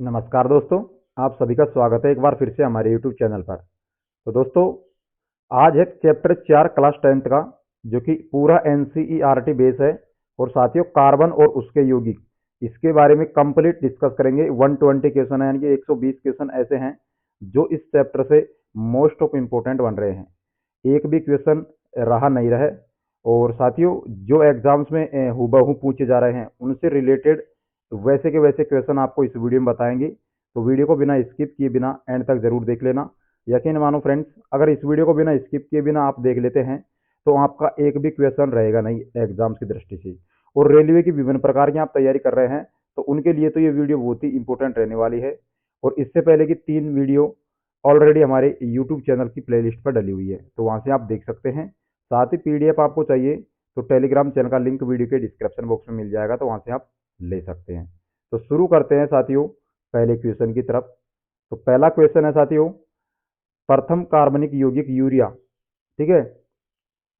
नमस्कार दोस्तों, आप सभी का स्वागत है एक बार फिर से हमारे YouTube चैनल पर। तो दोस्तों, आज है चैप्टर 4 क्लास 10th का, जो कि पूरा NCERT बेस है। और साथियों, कार्बन और उसके यौगिक, इसके बारे में कंप्लीट डिस्कस करेंगे। 120 क्वेश्चन है, यानी कि 120 क्वेश्चन ऐसे हैं जो इस चैप्टर से मोस्ट ऑफ इम्पोर्टेंट बन रहे हैं। एक भी क्वेश्चन रहा नहीं रहे। और साथियों, जो एग्जाम्स में हूबहू पूछे जा रहे हैं उनसे रिलेटेड वैसे के वैसे क्वेश्चन आपको इस वीडियो में बताएंगे। तो वीडियो को बिना स्किप किए बिना एंड तक जरूर देख लेना। यकीन मानो फ्रेंड्स, अगर इस वीडियो को बिना स्किप किए बिना आप देख लेते हैं तो आपका एक भी क्वेश्चन रहेगा नहीं एग्जाम्स की दृष्टि से। और रेलवे की विभिन्न प्रकार की आप तैयारी कर रहे हैं तो उनके लिए तो ये वीडियो बहुत ही इंपॉर्टेंट रहने वाली है। और इससे पहले की 3 वीडियो ऑलरेडी हमारे यूट्यूब चैनल की प्लेलिस्ट पर डली हुई है, तो वहाँ से आप देख सकते हैं। साथ ही PDF आपको चाहिए तो टेलीग्राम चैनल का लिंक वीडियो के डिस्क्रिप्शन बॉक्स में मिल जाएगा, तो वहाँ से आप ले सकते हैं। तो शुरू करते हैं साथियों पहले क्वेश्चन की तरफ। तो पहला क्वेश्चन है साथियों, प्रथम कार्बनिक यौगिक यूरिया, ठीक है,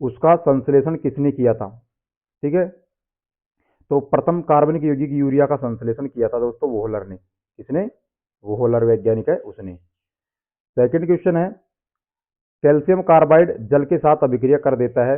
उसका संश्लेषण किसने किया था? ठीक है, तो प्रथम कार्बनिक यौगिक यूरिया का संश्लेषण किया था दोस्तों वोहलर ने। किसने? वोहलर वैज्ञानिक है, उसने। सेकंड क्वेश्चन है, कैल्शियम कार्बाइड जल के साथ अभिक्रिया कर देता है।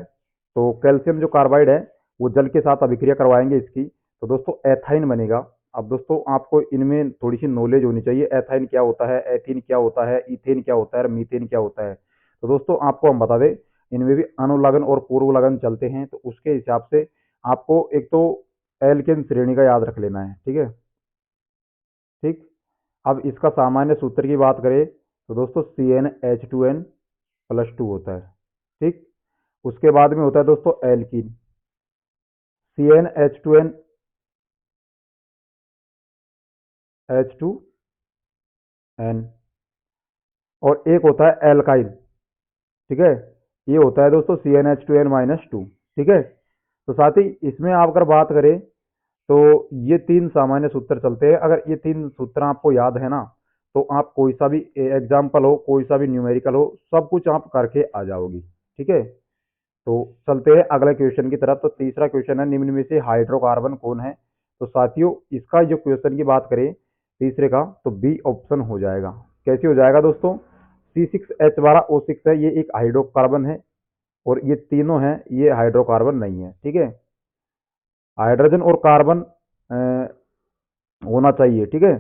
तो कैल्शियम जो कार्बाइड है वो जल के साथ अभिक्रिया करवाएंगे इसकी, तो दोस्तों एथाइन बनेगा। अब दोस्तों, आपको इनमें थोड़ी सी नॉलेज होनी चाहिए। एथाइन क्या होता है, एथीन क्या होता है, इथेन क्या होता है और मीथेन क्या होता है। तो दोस्तों, आपको हम बता दें, इनमें भी अनुलग्न और पूर्व लगन चलते हैं, तो उसके हिसाब से आपको एक तो एल्केन श्रेणी का याद रख लेना है। ठीक है, ठीक। अब इसका सामान्य सूत्र की बात करें तो दोस्तों CnH2n+2 होता है। ठीक। उसके बाद में होता है दोस्तों एल्कीन, CnH2H2n। और एक होता है एल्काइल, ठीक है, ये होता है दोस्तों CnH2n-2। ठीक है। तो साथ ही इसमें आप अगर बात करें तो ये 3 सामान्य सूत्र चलते हैं। अगर ये 3 सूत्र आपको याद है ना, तो आप कोई सा भी एग्जाम्पल हो, कोई सा भी न्यूमेरिकल हो, सब कुछ आप करके आ जाओगी। ठीक है। तो चलते हैं अगले क्वेश्चन की तरफ। तो तीसरा क्वेश्चन है, निम्न में से हाइड्रोकार्बन कौन है? तो साथियों, इसका जो क्वेश्चन की बात करें तीसरे का, तो बी ऑप्शन हो जाएगा। कैसे हो जाएगा दोस्तों? C6H12O6 है, ये एक हाइड्रोकार्बन है। और ये तीनों हैं, ये हाइड्रोकार्बन नहीं है। ठीक है, हाइड्रोजन और कार्बन होना चाहिए। ठीक है,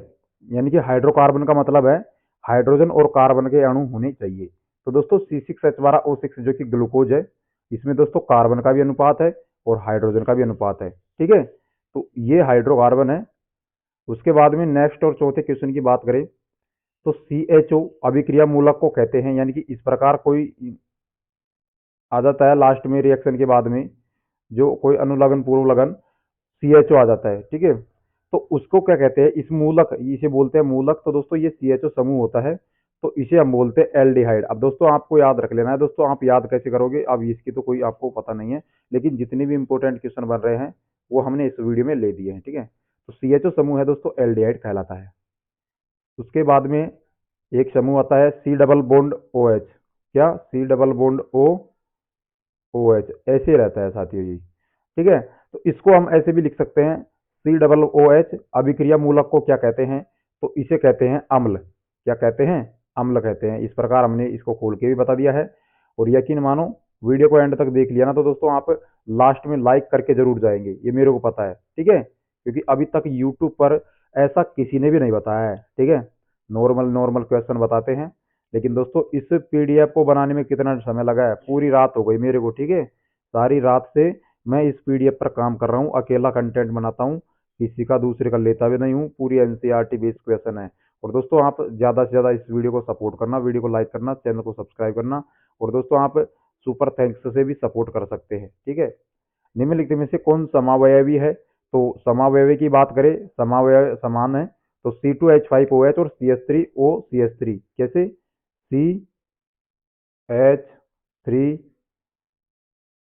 यानी कि हाइड्रोकार्बन का मतलब है हाइड्रोजन और कार्बन के अणु होने चाहिए। तो दोस्तों C6H12O6 जो कि ग्लूकोज है, इसमें दोस्तों कार्बन का भी अनुपात है और हाइड्रोजन का भी अनुपात है। ठीक है, तो ये हाइड्रोकार्बन है। उसके बाद में नेक्स्ट और चौथे क्वेश्चन की बात करें तो CHO अभिक्रिया मूलक को कहते हैं, यानी कि इस प्रकार कोई आ जाता है लास्ट में रिएक्शन के बाद में, जो कोई अनुलग्न पूर्व लगन CHO आ जाता है। ठीक है, तो उसको क्या कहते हैं? इस मूलक, इसे बोलते हैं मूलक। तो दोस्तों ये CHO समूह होता है, तो इसे हम बोलते हैं एल्डिहाइड। अब दोस्तों, आपको याद रख लेना है। दोस्तों, आप याद कैसे करोगे? अब इसकी तो कोई आपको पता नहीं है, लेकिन जितने भी इंपॉर्टेंट क्वेश्चन बन रहे हैं वो हमने इस वीडियो में ले दिए हैं। ठीक है, तो CHO समूह है दोस्तों, एल्डिहाइड कहलाता है। उसके बाद में एक समूह आता है C डबल बॉन्ड OH। क्या? C डबल बॉन्ड OH ऐसे रहता है साथियों ये। ठीक है, तो इसको हम ऐसे भी लिख सकते हैं, C डबल OH अभिक्रिया मूलक को क्या कहते हैं? तो इसे कहते हैं अम्ल। क्या कहते हैं? अम्ल कहते हैं। इस प्रकार हमने इसको खोल के भी बता दिया है। और यकीन मानो, वीडियो को एंड तक देख लिया ना, तो दोस्तों आप लास्ट में लाइक करके जरूर जाएंगे, ये मेरे को पता है। ठीक है, क्योंकि अभी तक यूट्यूब पर ऐसा किसी ने भी नहीं बताया है। ठीक है, नॉर्मल नॉर्मल क्वेश्चन बताते हैं, लेकिन दोस्तों इस PDF को बनाने में कितना समय लगा है? पूरी रात हो गई मेरे को। ठीक है, सारी रात से मैं इस PDF पर काम कर रहा हूँ, अकेला कंटेंट बनाता हूँ, किसी का दूसरे का लेता भी नहीं हूँ। पूरी NCERT बेस्ड क्वेश्चन है। और दोस्तों, आप ज़्यादा से ज़्यादा इस वीडियो को सपोर्ट करना, वीडियो को लाइक करना, चैनल को सब्सक्राइब करना। और दोस्तों, आप सुपर थैंक्स से भी सपोर्ट कर सकते हैं। ठीक है, निम्नलिखित में से कौन समावयवी है? तो समावयवी की बात करें, समावयव समान है, तो C2H5OH और CH3OCH3। कैसे? CH3,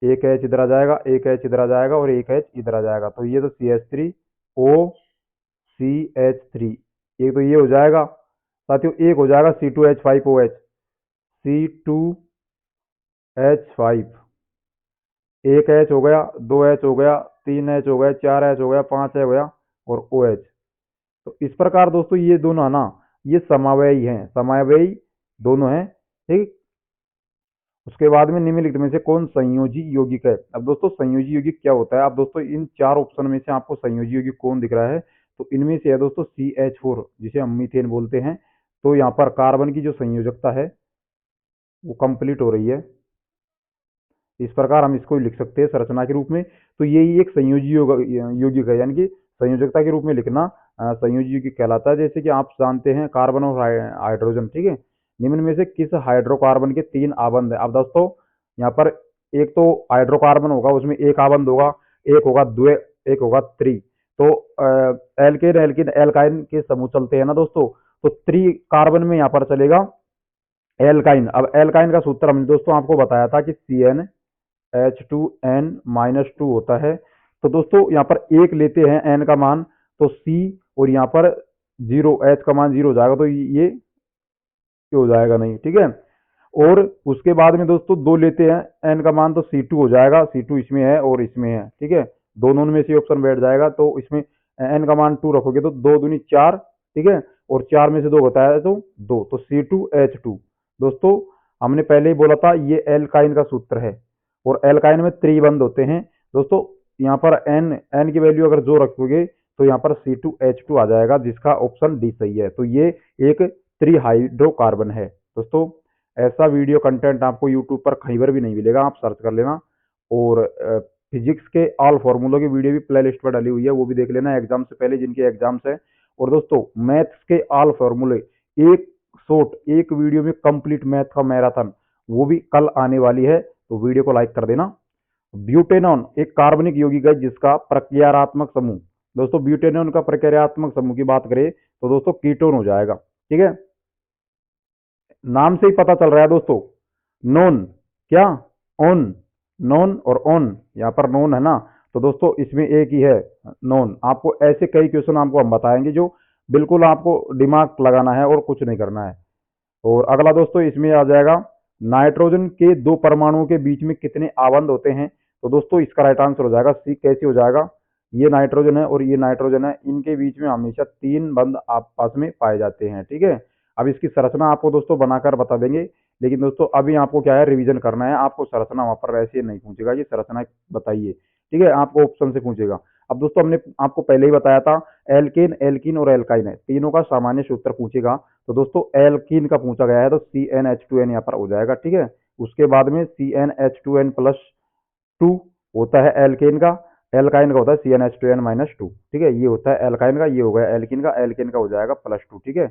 एक H इधर आ जाएगा, एक H इधर आ जाएगा और एक H इधर आ जाएगा, तो ये तो CH3OCH3। एक तो ये हो जाएगा साथियों, एक हो जाएगा C2H5OH, C2H5, एक H हो गया, 2 H हो गया, 3 H हो गया, 4 H हो गया, 5 H हो गया और OH। तो इस प्रकार दोस्तों ये दोनों है ना, ये समावयवी हैं, समावयवी दोनों हैं, ठीक। उसके बाद में निम्नलिखित में से कौन संयोजी यौगिक है। अब दोस्तों संयोजी यौगिक क्या होता है। अब दोस्तों इन चार ऑप्शन में से आपको संयोजी यौगिक कौन दिख रहा है, तो इनमें से है दोस्तों CH4 जिसे हम मीथेन बोलते हैं। तो यहाँ पर कार्बन की जो संयोजकता है वो कंप्लीट हो रही है। इस प्रकार हम इसको लिख सकते हैं संरचना के रूप में। तो यही एक संयोजी यौगिक है, यानी कि संयोजकता के रूप में लिखना संयोजी यौगिक कहलाता है। जैसे कि आप जानते हैं कार्बन और हाइड्रोजन, ठीक है। निम्न में से किस हाइड्रोकार्बन के 3 आबंध है। अब दोस्तों यहाँ पर एक तो हाइड्रोकार्बन होगा, उसमें एक आबंध होगा, एक होगा द्वे, एक होगा त्रि। तो एल्केन एल्किन एल्काइन के समूह चलते हैं ना दोस्तों, तो त्रि कार्बन में यहाँ पर चलेगा एल्काइन। अब एल्काइन का सूत्र हमने दोस्तों आपको बताया था कि CnH2n-2 होता है। तो दोस्तों यहाँ पर एक लेते हैं n का मान, तो C, और यहाँ पर 0, H का मान 0 हो जाएगा, तो ये हो जाएगा नहीं, ठीक है। और उसके बाद में दोस्तों 2 लेते हैं n का मान, तो C2 हो जाएगा, C2 इसमें है और इसमें है, ठीक है। दोनों में से ऑप्शन बैठ जाएगा, तो इसमें n का मान 2 रखोगे तो 2 दूनी 4, ठीक है, और 4 में से 2 बताया तो 2, तो C2H2। दोस्तों हमने पहले ही बोला था ये एल्काइन का सूत्र है, और एल्काइन में त्रिबंध होते हैं दोस्तों। यहाँ पर n की वैल्यू अगर जो रखोगे तो यहाँ पर C2H2 आ जाएगा, जिसका ऑप्शन डी सही है। तो ये एक त्रिहाइड्रोकार्बन है दोस्तों। ऐसा वीडियो कंटेंट आपको यूट्यूब पर कहीं पर भी नहीं मिलेगा, आप सर्च कर लेना। और फिजिक्स के ऑल फॉर्मूलों की वीडियो भी प्ले लिस्ट पर डाली हुई है, वो भी देख लेना एग्जाम से पहले जिनके एग्जाम्स है। और दोस्तों मैथ्स के ऑल फॉर्मूले एक शॉर्ट एक वीडियो में कंप्लीट मैथ का मैराथन, वो भी कल आने वाली है, तो वीडियो को लाइक कर देना। ब्यूटेनॉन एक कार्बनिक यौगिक है जिसका प्रक्रियात्मक समूह, दोस्तों ब्यूटेनॉन का प्रक्रियात्मक समूह की बात करें तो दोस्तों कीटोन हो जाएगा, ठीक है। नाम से ही पता चल रहा है दोस्तों, नॉन क्या ऑन, नॉन और ऑन, यहाँ पर नॉन है ना, तो दोस्तों इसमें एक ही है नॉन। आपको ऐसे कई क्वेश्चन आपको हम बताएंगे जो बिल्कुल आपको दिमाग लगाना है और कुछ नहीं करना है। और अगला दोस्तों इसमें आ जाएगा नाइट्रोजन के 2 परमाणुओं के बीच में कितने आबंध होते हैं। तो दोस्तों इसका राइट आंसर हो जाएगा सी। कैसे हो जाएगा, ये नाइट्रोजन है और ये नाइट्रोजन है, इनके बीच में हमेशा 3 बंध आपस में पाए जाते हैं, ठीक है। अब इसकी संरचना आपको दोस्तों बनाकर बता देंगे, लेकिन दोस्तों अभी आपको क्या है रिवीजन करना है। आपको संरचना वहां पर वैसे नहीं पूछेगा, ये संरचना बताइए, ठीक है, आपको ऑप्शन से पूछेगा। अब दोस्तों हमने आपको पहले ही बताया था एल्केन एल्किन और एल्काइन है, तीनों का सामान्य सूत्र पूछेगा। तो दोस्तों एल्कीन का पूछा गया है, तो CnH2n यहाँ पर हो जाएगा, ठीक है। उसके बाद में CnH2n+2 होता है एल्केन का, एल्काइन का होता है CnH2n-2, ठीक है। ये होता है एल्काइन का, ये हो गया एल्किन का, एल्किन का हो जाएगा +2, ठीक है।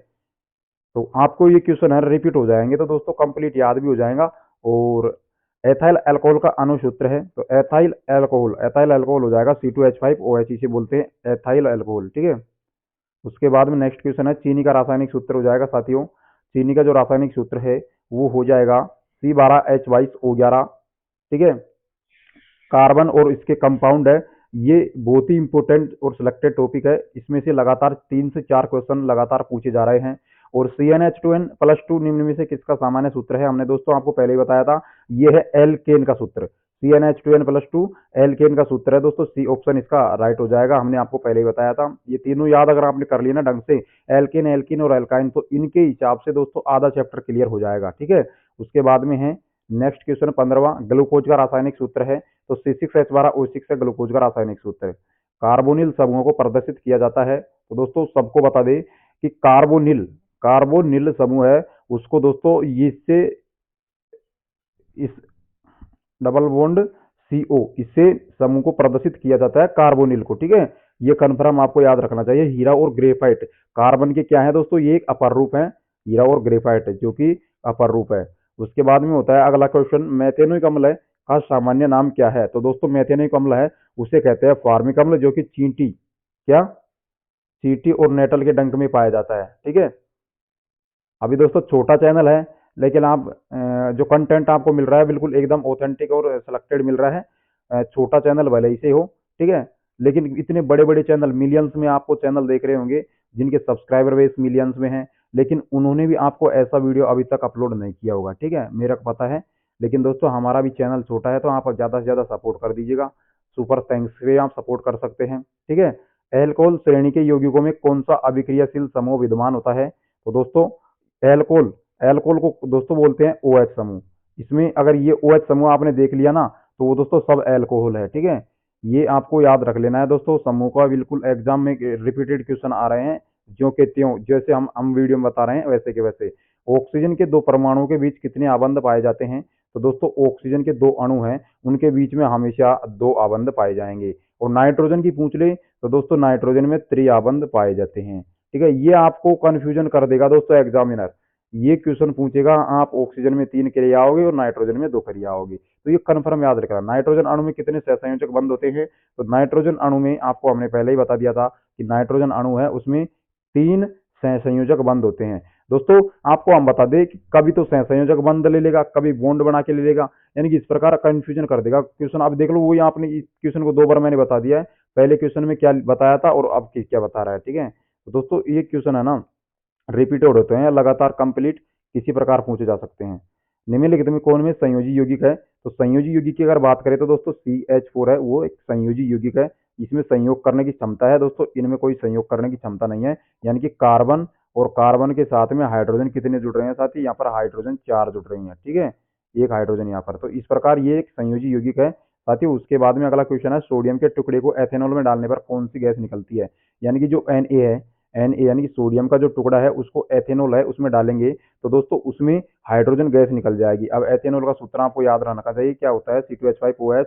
तो आपको ये क्वेश्चन है रिपीट हो जाएंगे, तो दोस्तों कंप्लीट याद भी हो जाएगा। और एथाइल अल्कोहल का अनुसूत्र है, तो एथाइल अल्कोहल हो जाएगा C2H5OH, इसे बोलते हैं एथाइल अल्कोहल, ठीक है। उसके बाद में नेक्स्ट क्वेश्चन है चीनी का रासायनिक सूत्र हो जाएगा साथियों। चीनी का जो रासायनिक सूत्र है वो हो जाएगा C12H22O11, ठीक है। कार्बन और इसके कंपाउंड है, ये बहुत ही इंपॉर्टेंट और सिलेक्टेड टॉपिक है। इसमें से लगातार 3 से 4 क्वेश्चन लगातार पूछे जा रहे हैं। और CnH2n+2 निम्न में से किसका सामान्य सूत्र है, हमने दोस्तों आपको पहले ही बताया था, ये है एल्केन का सूत्र। CnH2n+2 एल्केन का सूत्र है दोस्तों, सी ऑप्शन इसका राइट हो जाएगा, हमने आपको पहले ही बताया था। ये तीनों याद अगर आपने कर लिया ना ढंग से, एल्केन एल्किन और एल्काइन, तो इनके हिसाब से दोस्तों आधा चैप्टर क्लियर हो जाएगा, ठीक है। उसके बाद में है नेक्स्ट क्वेश्चन 15वां, ग्लूकोज का रासायनिक सूत्र है, तो C6H12O6 है ग्लूकोज का रासायनिक सूत्र। कार्बोनिल समूहों को प्रदर्शित किया जाता है, तो दोस्तों सबको बता दें कि कार्बोनिल समूह है उसको दोस्तों इससे इस डबल बॉन्ड CO, इससे समूह को प्रदर्शित किया जाता है कार्बोनिल को, ठीक है। ये कन्फर्म आपको याद रखना चाहिए। हीरा और ग्रेफाइट कार्बन के क्या है दोस्तों, ये एक अपर रूप है, हीरा और ग्रेफाइट जो कि अपर रूप है। उसके बाद में होता है अगला क्वेश्चन, मेथेनोइक अम्ल का सामान्य नाम क्या है। तो दोस्तों मेथेनोइक अम्ल है उसे कहते हैं फॉर्मिक अम्ल, जो कि चींटी क्या चींटी और नेटल के डंक में पाया जाता है, ठीक है। अभी दोस्तों छोटा चैनल है, लेकिन आप जो कंटेंट आपको मिल रहा है बिल्कुल एकदम ऑथेंटिक और सिलेक्टेड मिल रहा है। छोटा चैनल भले ही से हो, ठीक है, लेकिन इतने बड़े बड़े चैनल मिलियंस में आपको चैनल देख रहे होंगे जिनके सब्सक्राइबर बेस मिलियंस में है, लेकिन उन्होंने भी आपको ऐसा वीडियो अभी तक अपलोड नहीं किया होगा, ठीक है, मेरा को पता है। लेकिन दोस्तों हमारा भी चैनल छोटा है, तो आप ज़्यादा से ज़्यादा सपोर्ट कर दीजिएगा। सुपर थैंक्स से आप सपोर्ट कर सकते हैं, ठीक है। एल्कोहल श्रेणी के यौगिकों में कौन सा अभिक्रियाशील समूह विद्यमान होता है? तो दोस्तों एल्कोहल, एल्कोहल को दोस्तों बोलते हैं OH समूह। इसमें अगर ये OH समूह आपने देख लिया ना तो वो दोस्तों सब एल्कोहल है, ठीक है। ये आपको याद रख लेना है दोस्तों, समूह का बिल्कुल एग्जाम में रिपीटेड क्वेश्चन आ रहे हैं, ज्यों के त्यों, जैसे हम वीडियो में बता रहे हैं वैसे के वैसे। ऑक्सीजन के दो परमाणुओं के बीच कितने आबंध पाए जाते हैं? तो दोस्तों ऑक्सीजन के दो अणु हैं, उनके बीच में हमेशा दो आबंध पाए जाएंगे। और नाइट्रोजन की पूछ ले तो दोस्तों नाइट्रोजन में त्रिआबंध पाए जाते हैं, ठीक है। ये आपको कंफ्यूजन कर देगा दोस्तों एग्जामिनर। ये क्वेश्चन पूछेगा, आप ऑक्सीजन में 3 क्रिया आओगे और नाइट्रोजन में 2 क्रिया आओगी, तो ये कन्फर्म याद रखना। नाइट्रोजन अणु में कितने सहसंयोजक बंध होते हैं? तो नाइट्रोजन अणु में आपको हमने पहले ही बता दिया था कि नाइट्रोजन अणु है उसमें 3 सहसंयोजक बंध होते हैं। दोस्तों आपको हम बता दें कि कभी तो सहसंयोजक बंध ले लेगा, कभी बॉन्ड बना के ले लेगा, यानी कि इस प्रकार कंफ्यूजन कर देगा क्वेश्चन। आप देख लो, वही आपने इस क्वेश्चन को 2 बार मैंने बता दिया है, पहले क्वेश्चन में क्या बताया था और अब क्या बता रहा है, ठीक है। तो दोस्तों ये क्वेश्चन है ना रिपीटेड होते हैं, लगातार कंप्लीट किसी प्रकार पूछे जा सकते हैं। निम्नलिखित में कौन में संयोजी यौगिक है? तो संयोजी यौगिक की अगर बात करें तो दोस्तों CH4 है, वो एक संयोजी यौगिक है। इसमें संयोग करने की क्षमता है दोस्तों, इनमें कोई संयोग करने की क्षमता नहीं है, यानी कि कार्बन और कार्बन के साथ में हाइड्रोजन कितने जुड़ रहे हैं साथी? यहाँ पर हाइड्रोजन 4 जुड़ रही हैं, ठीक है, एक हाइड्रोजन यहाँ पर। तो इस प्रकार ये एक संयोजी यौगिक है साथी। उसके बाद में अगला क्वेश्चन है, सोडियम के टुकड़े को एथेनॉल में डालने पर कौन सी गैस निकलती है? यानी कि जो Na है, Na यानी कि सोडियम का जो टुकड़ा है उसको एथेनॉल है उसमें डालेंगे तो दोस्तों उसमें हाइड्रोजन गैस निकल जाएगी। अब एथेनॉल का सूत्र आपको याद रखना चाहिए, क्या होता है? C2H5OH,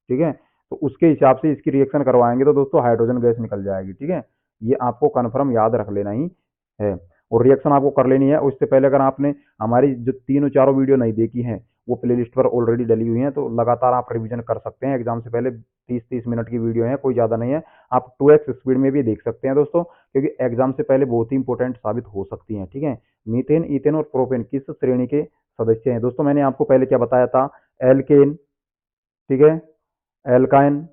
ठीक है। तो उसके हिसाब से इसकी रिएक्शन करवाएंगे तो दोस्तों हाइड्रोजन गैस निकल जाएगी, ठीक है। ये आपको कन्फर्म याद रख लेना ही है और रिएक्शन आपको कर लेनी है। उससे पहले अगर आपने हमारी जो 3-4 वीडियो नहीं देखी हैं वो प्लेलिस्ट पर ऑलरेडी डली हुई हैं, तो लगातार आप रिवीजन कर सकते हैं। एग्जाम से पहले 30-30 मिनट की वीडियो है, कोई ज़्यादा नहीं है, आप 2x स्पीड में भी देख सकते हैं दोस्तों, क्योंकि एग्जाम से पहले बहुत ही इंपॉर्टेंट साबित हो सकती हैं, ठीक है। मीथेन, ईथेन और प्रोपेन किस श्रेणी के सदस्य हैं? दोस्तों मैंने आपको पहले क्या बताया था? एल्केन, ठीक है, एल्काइन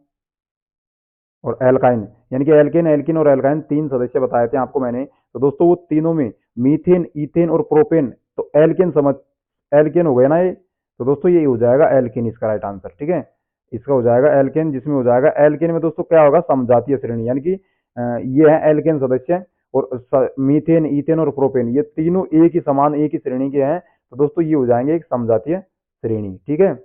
और एल्काइन, यानी कि एल्केन, एल्किन और एल्काइन 3 सदस्य बताए थे आपको मैंने। तो दोस्तों वो तीनों में मीथेन, ईथेन और प्रोपेन, तो एल्केन समझ, एल्केन हो गया ना ये, तो दोस्तों ये हो जाएगा एल्केन, इसका राइट आंसर, ठीक है। इसका हो जाएगा एल्केन, जिसमें हो जाएगा एल्केन में दोस्तों क्या होगा? समजातीय श्रेणी, यानी कि ये है एल्केन सदस्य। और मीथेन, ईथेन और प्रोपेन ये तीनों एक ही समान, एक ही श्रेणी के हैं, तो दोस्तों ये हो जाएंगे एक समजातीय श्रेणी, ठीक है।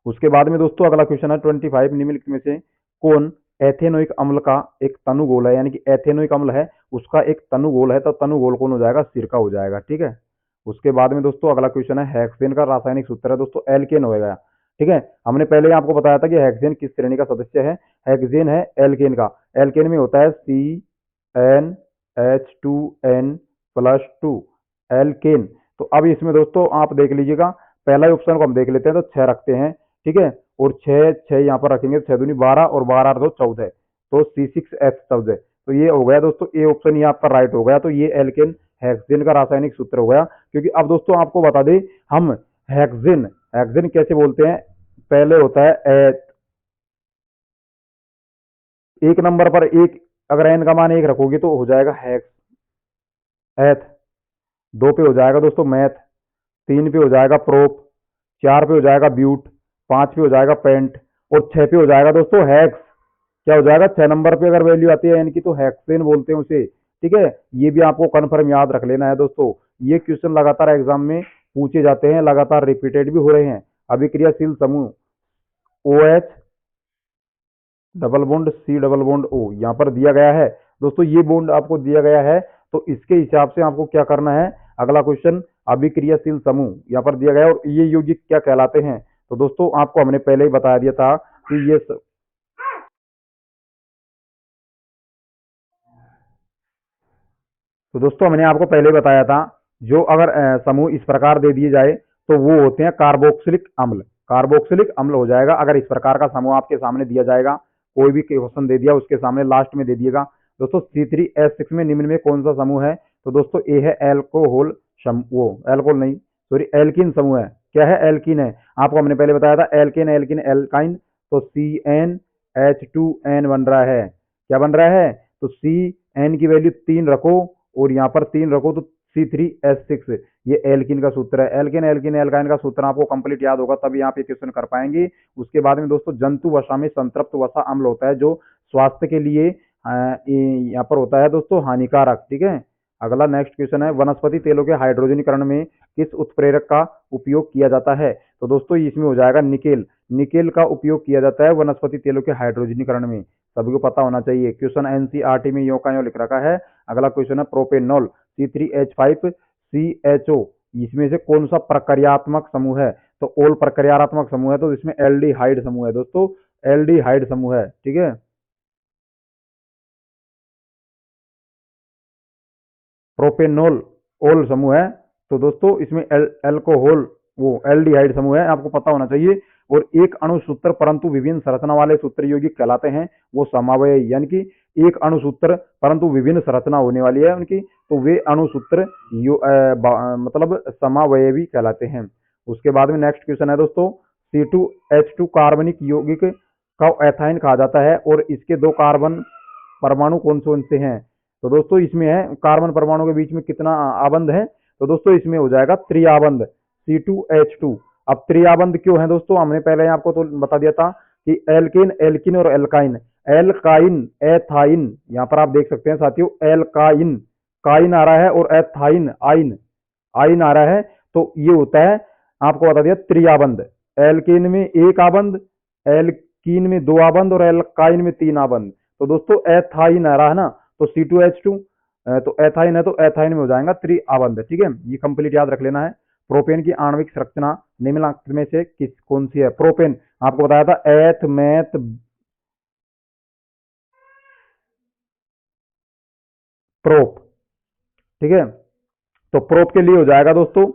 उसके बाद में दोस्तों अगला क्वेश्चन है 25, निम्नलिखित में से कौन एथेनोइक अम्ल का एक तनुगोल है? यानी कि एथेनोइक अम्ल है उसका एक तनुगोल है, तो तनुगोल कौन हो जाएगा? सिरका हो जाएगा, ठीक है। उसके बाद में दोस्तों अगला क्वेश्चन है, हेक्सेन का रासायनिक सूत्र है दोस्तों एल्केन होएगा, ठीक है। हमने पहले ही आपको बताया था कि हेक्सेन किस श्रेणी का सदस्य है। हेक्सेन है एल्केन का, एल्केन में होता है CnH2n+2 एल्केन। तो अब इसमें दोस्तों आप देख लीजिएगा, पहला ऑप्शन को हम देख लेते हैं, तो 6 रखते हैं, ठीक है, और 6 यहाँ पर रखेंगे, 6 दूनी 12 और 12 8 14, तो C6H14। तो ये हो गया दोस्तों, ए ऑप्शन ये आपका राइट हो गया। तो ये एल्केन हेक्सेन का रासायनिक सूत्र हो गया। क्योंकि अब दोस्तों आपको बता दें, हम हेक्सेन, हेक्सेन कैसे बोलते हैं? पहले होता है एथ, एक नंबर पर एक, अगर एन का मान 1 रखोगे तो हो जाएगा हेक्स, एथ। 2 पे हो जाएगा दोस्तों मैथ, 3 पे हो जाएगा प्रोप, 4 पे हो जाएगा ब्यूट, 5 पे हो जाएगा पेंट और 6 पे हो जाएगा दोस्तों हैक्स। क्या हो जाएगा? 6 नंबर पे अगर वैल्यू आती है इनकी तो हेक्सेन बोलते हैं उसे, ठीक है। ये भी आपको कन्फर्म याद रख लेना है दोस्तों। ये क्वेश्चन लगातार एग्जाम में पूछे जाते हैं, लगातार रिपीटेड भी हो रहे हैं। अभिक्रियाशील समूह OH double bond C double bond O यहाँ पर दिया गया है दोस्तों, ये बॉन्ड आपको दिया गया है, तो इसके हिसाब से आपको क्या करना है? अगला क्वेश्चन, अभिक्रियाशील समूह यहाँ पर दिया गया है और ये यौगिक क्या कहलाते हैं? तो दोस्तों आपको हमने पहले ही बता दिया था कि ये तो दोस्तों हमने आपको पहले बताया था, जो अगर समूह इस प्रकार दे दिए जाए तो वो होते हैं कार्बोक्सिलिक अम्ल। कार्बोक्सिलिक अम्ल हो जाएगा अगर इस प्रकार का समूह आपके सामने दिया जाएगा। कोई भी क्वेश्चन दे दिया उसके सामने लास्ट में दे दिएगा दोस्तों C3H6 में निम्न में कौन सा समूह है? तो दोस्तों ए है एल्कोहल, वो एल्कोहल नहीं, सॉरी एल्किन समूह है। क्या है? एल्किन है। आपको हमने पहले बताया था एल्किन, एल्किन, एल्काइन, तो CnH2n बन रहा है। क्या बन रहा है? तो Cn की वैल्यू 3 रखो और यहाँ पर 3 रखो तो C3H6, ये एल्किन का सूत्र है। एल्किन, एल्किन, एल्काइन का सूत्र आपको कंप्लीट याद होगा तभी आप ये क्वेश्चन कर पाएंगे। उसके बाद में दोस्तों जंतु वसा में संतृप्त वसा अम्ल होता है जो स्वास्थ्य के लिए यहाँ पर होता है दोस्तों हानिकारक। ठीक है, अगला नेक्स्ट क्वेश्चन है, वनस्पति तेलों के हाइड्रोजनीकरण में किस उत्प्रेरक का उपयोग किया जाता है? तो दोस्तों इसमें हो जाएगा निकेल। निकेल का उपयोग किया जाता है वनस्पति तेलों के हाइड्रोजनीकरण में, सभी को पता होना चाहिए। क्वेश्चन एनसीईआरटी में यो का यो लिख रखा है। अगला क्वेश्चन है, प्रोपेनॉल C3H5CHO इसमें से कौन सा प्रक्रियात्मक समूह है? तो ओल प्रक्रियात्मक समूह है, तो इसमें एल्डिहाइड समूह है दोस्तों, एल्डिहाइड समूह है। ठीक है, प्रोपेनॉल ओल समूह है, तो दोस्तों इसमें एल्कोहल वो एल्डिहाइड समूह है, आपको पता होना चाहिए। और एक अणु सूत्र परंतु विभिन्न संरचना वाले सूत्र यौगिक कहलाते हैं वो समवायी, यानी कि एक अणु सूत्र परंतु विभिन्न संरचना होने वाली है उनकी, तो वे अणु सूत्र मतलब समवायवी कहलाते हैं। उसके बाद में नेक्स्ट क्वेश्चन है दोस्तों, C2H2 कार्बनिक यौगिक का एथाइन कहा जाता है और इसके दो कार्बन परमाणु कौन कौन से हैं? तो दोस्तों इसमें है कार्बन परमाणु के बीच में कितना आबंध है? तो दोस्तों इसमें हो जाएगा त्रिआबंध, C2H2। अब त्रिआबंध क्यों है दोस्तों? हमने पहले आपको तो बता दिया था कि एल्केन, एल्किन और एल्काइन। एल्काइन, एथाइन, यहाँ पर आप देख सकते हैं साथियों, एल्काइन काइन आ रहा है और एथाइन आइन आइन आ रहा है, तो ये होता है, आपको बता दिया त्रिआबंध। एल्केन में एक आबंध, एल्कीन में दो आबंध और एल्काइन में तीन आबंध। तो दोस्तों एथाइन आ रहा है ना, तो C2H2 तो एथाइन है, तो एथाइन में हो जाएगा त्रिआबंध। ठीक है, ये कंप्लीट याद रख लेना है। प्रोपेन की आणविक संरचना निम्नलिखित में से कौन सी है? प्रोपेन आपको बताया था एथ मैथ प्रोप। ठीक है, तो प्रोप के लिए हो जाएगा दोस्तों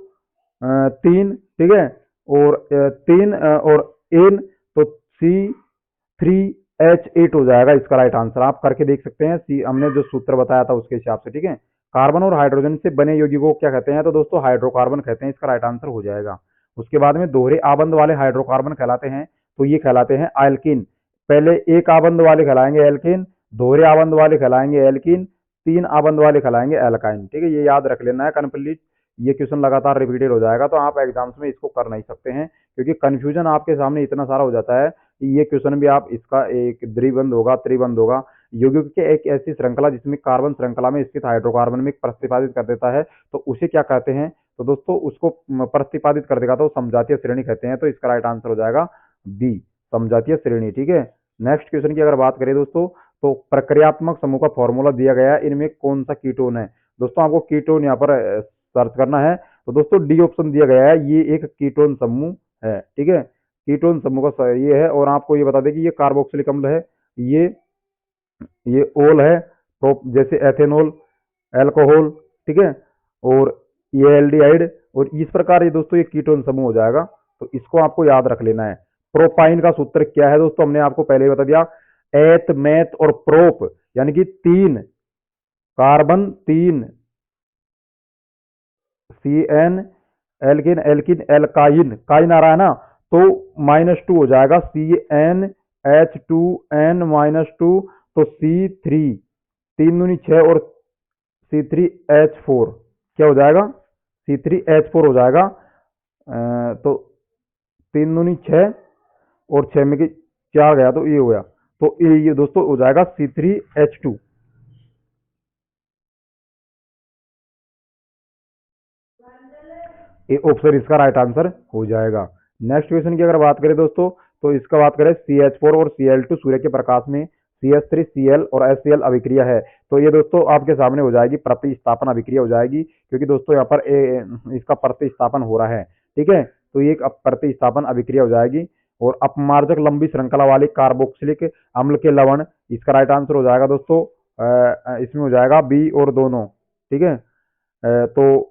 तीन। ठीक है, और तीन और एन, तो C3H8 हो जाएगा इसका राइट आंसर। आप करके देख सकते हैं, हमने जो सूत्र बताया था उसके हिसाब से। ठीक है, कार्बन और हाइड्रोजन से बने यौगिकों को क्या कहते हैं? तो दोस्तों हाइड्रोकार्बन कहते हैं, इसका राइट आंसर हो जाएगा। उसके बाद में दोहरे आबंध वाले हाइड्रोकार्बन कहलाते हैं, तो ये कहलाते हैं एल्किन। पहले एक आबंध वाले कहलाएंगे एल्किन, दोहरे आबंध वाले कहलाएंगे एल्किन, तीन आबंध वाले कहलाएंगे एल्काइन। ठीक है, ये याद रख लेना है कंप्लीट। ये क्वेश्चन लगातार रिपीटेड हो जाएगा, तो आप एग्जाम्स में इसको कर नहीं सकते हैं, क्योंकि कंफ्यूजन आपके सामने इतना सारा हो जाता है कि ये क्वेश्चन भी आप इसका एक द्विबंध होगा, त्रिबंध होगा। यौगिक के एक ऐसी श्रृंखला जिसमें कार्बन श्रृंखला में स्थित हाइड्रोकार्बन में प्रतिपादित कर देता है, तो उसे क्या कहते हैं? तो दोस्तों उसको प्रतिपादित कर देगा तो समजातीय श्रेणी कहते हैं, तो इसका राइट आंसर हो जाएगा बी, समजातीय श्रेणी। ठीक है, नेक्स्ट क्वेश्चन की अगर बात करें दोस्तों, तो प्रक्रियात्मक समूह का फॉर्मूला दिया गया है, इनमें कौन सा कीटोन है? दोस्तों आपको कीटोन यहाँ पर सर्च करना है, तो दोस्तों डी ऑप्शन दिया गया है, ये एक कीटोन समूह है। ठीक है, कीटोन समूह का ये है, और आपको ये बता दें कि ये कार्बोक्सिलिक अम्ल है, ये ओल है, जैसे एथेनॉल, अल्कोहल। ठीक है, और ये एल्डिहाइड, और इस प्रकार ये दोस्तों ये कीटोन समूह हो जाएगा, तो इसको आपको याद रख लेना है। प्रोपाइन का सूत्र क्या है दोस्तों? हमने आपको पहले ही बता दिया, एथ मैथ और प्रोप, यानी कि तीन कार्बन, तीन CN, एल्किन, एल्किन एल्काइन, काइन आ रहा है ना, तो -2 हो जाएगा, CnH2n-2, तो C3 तीन दूनी 6 और C3H4 क्या हो जाएगा? C3H4 हो जाएगा। तो तीन दूनी 6 और 6 में की 4 गया, तो ये हो गया, तो ये दोस्तों हो जाएगा C3H2। ये ऑप्शन इसका राइट आंसर हो जाएगा। नेक्स्ट क्वेश्चन की अगर बात करें दोस्तों, तो इसका बात करें CH4 और Cl2 सूर्य के प्रकाश में CH3Cl और HCl अभिक्रिया है, तो ये दोस्तों आपके सामने हो जाएगी प्रतिस्थापन अभिक्रिया हो जाएगी, क्योंकि दोस्तों यहाँ पर इसका प्रतिस्थापन हो रहा है। ठीक है, तो ये एक प्रतिस्थापन अभिक्रिया हो जाएगी। और अपमार्जक लंबी श्रृंखला वाले कार्बोक्सिलिक अम्ल के लवण, इसका राइट आंसर हो जाएगा दोस्तों इसमें हो जाएगा बी और दोनों। ठीक है, तो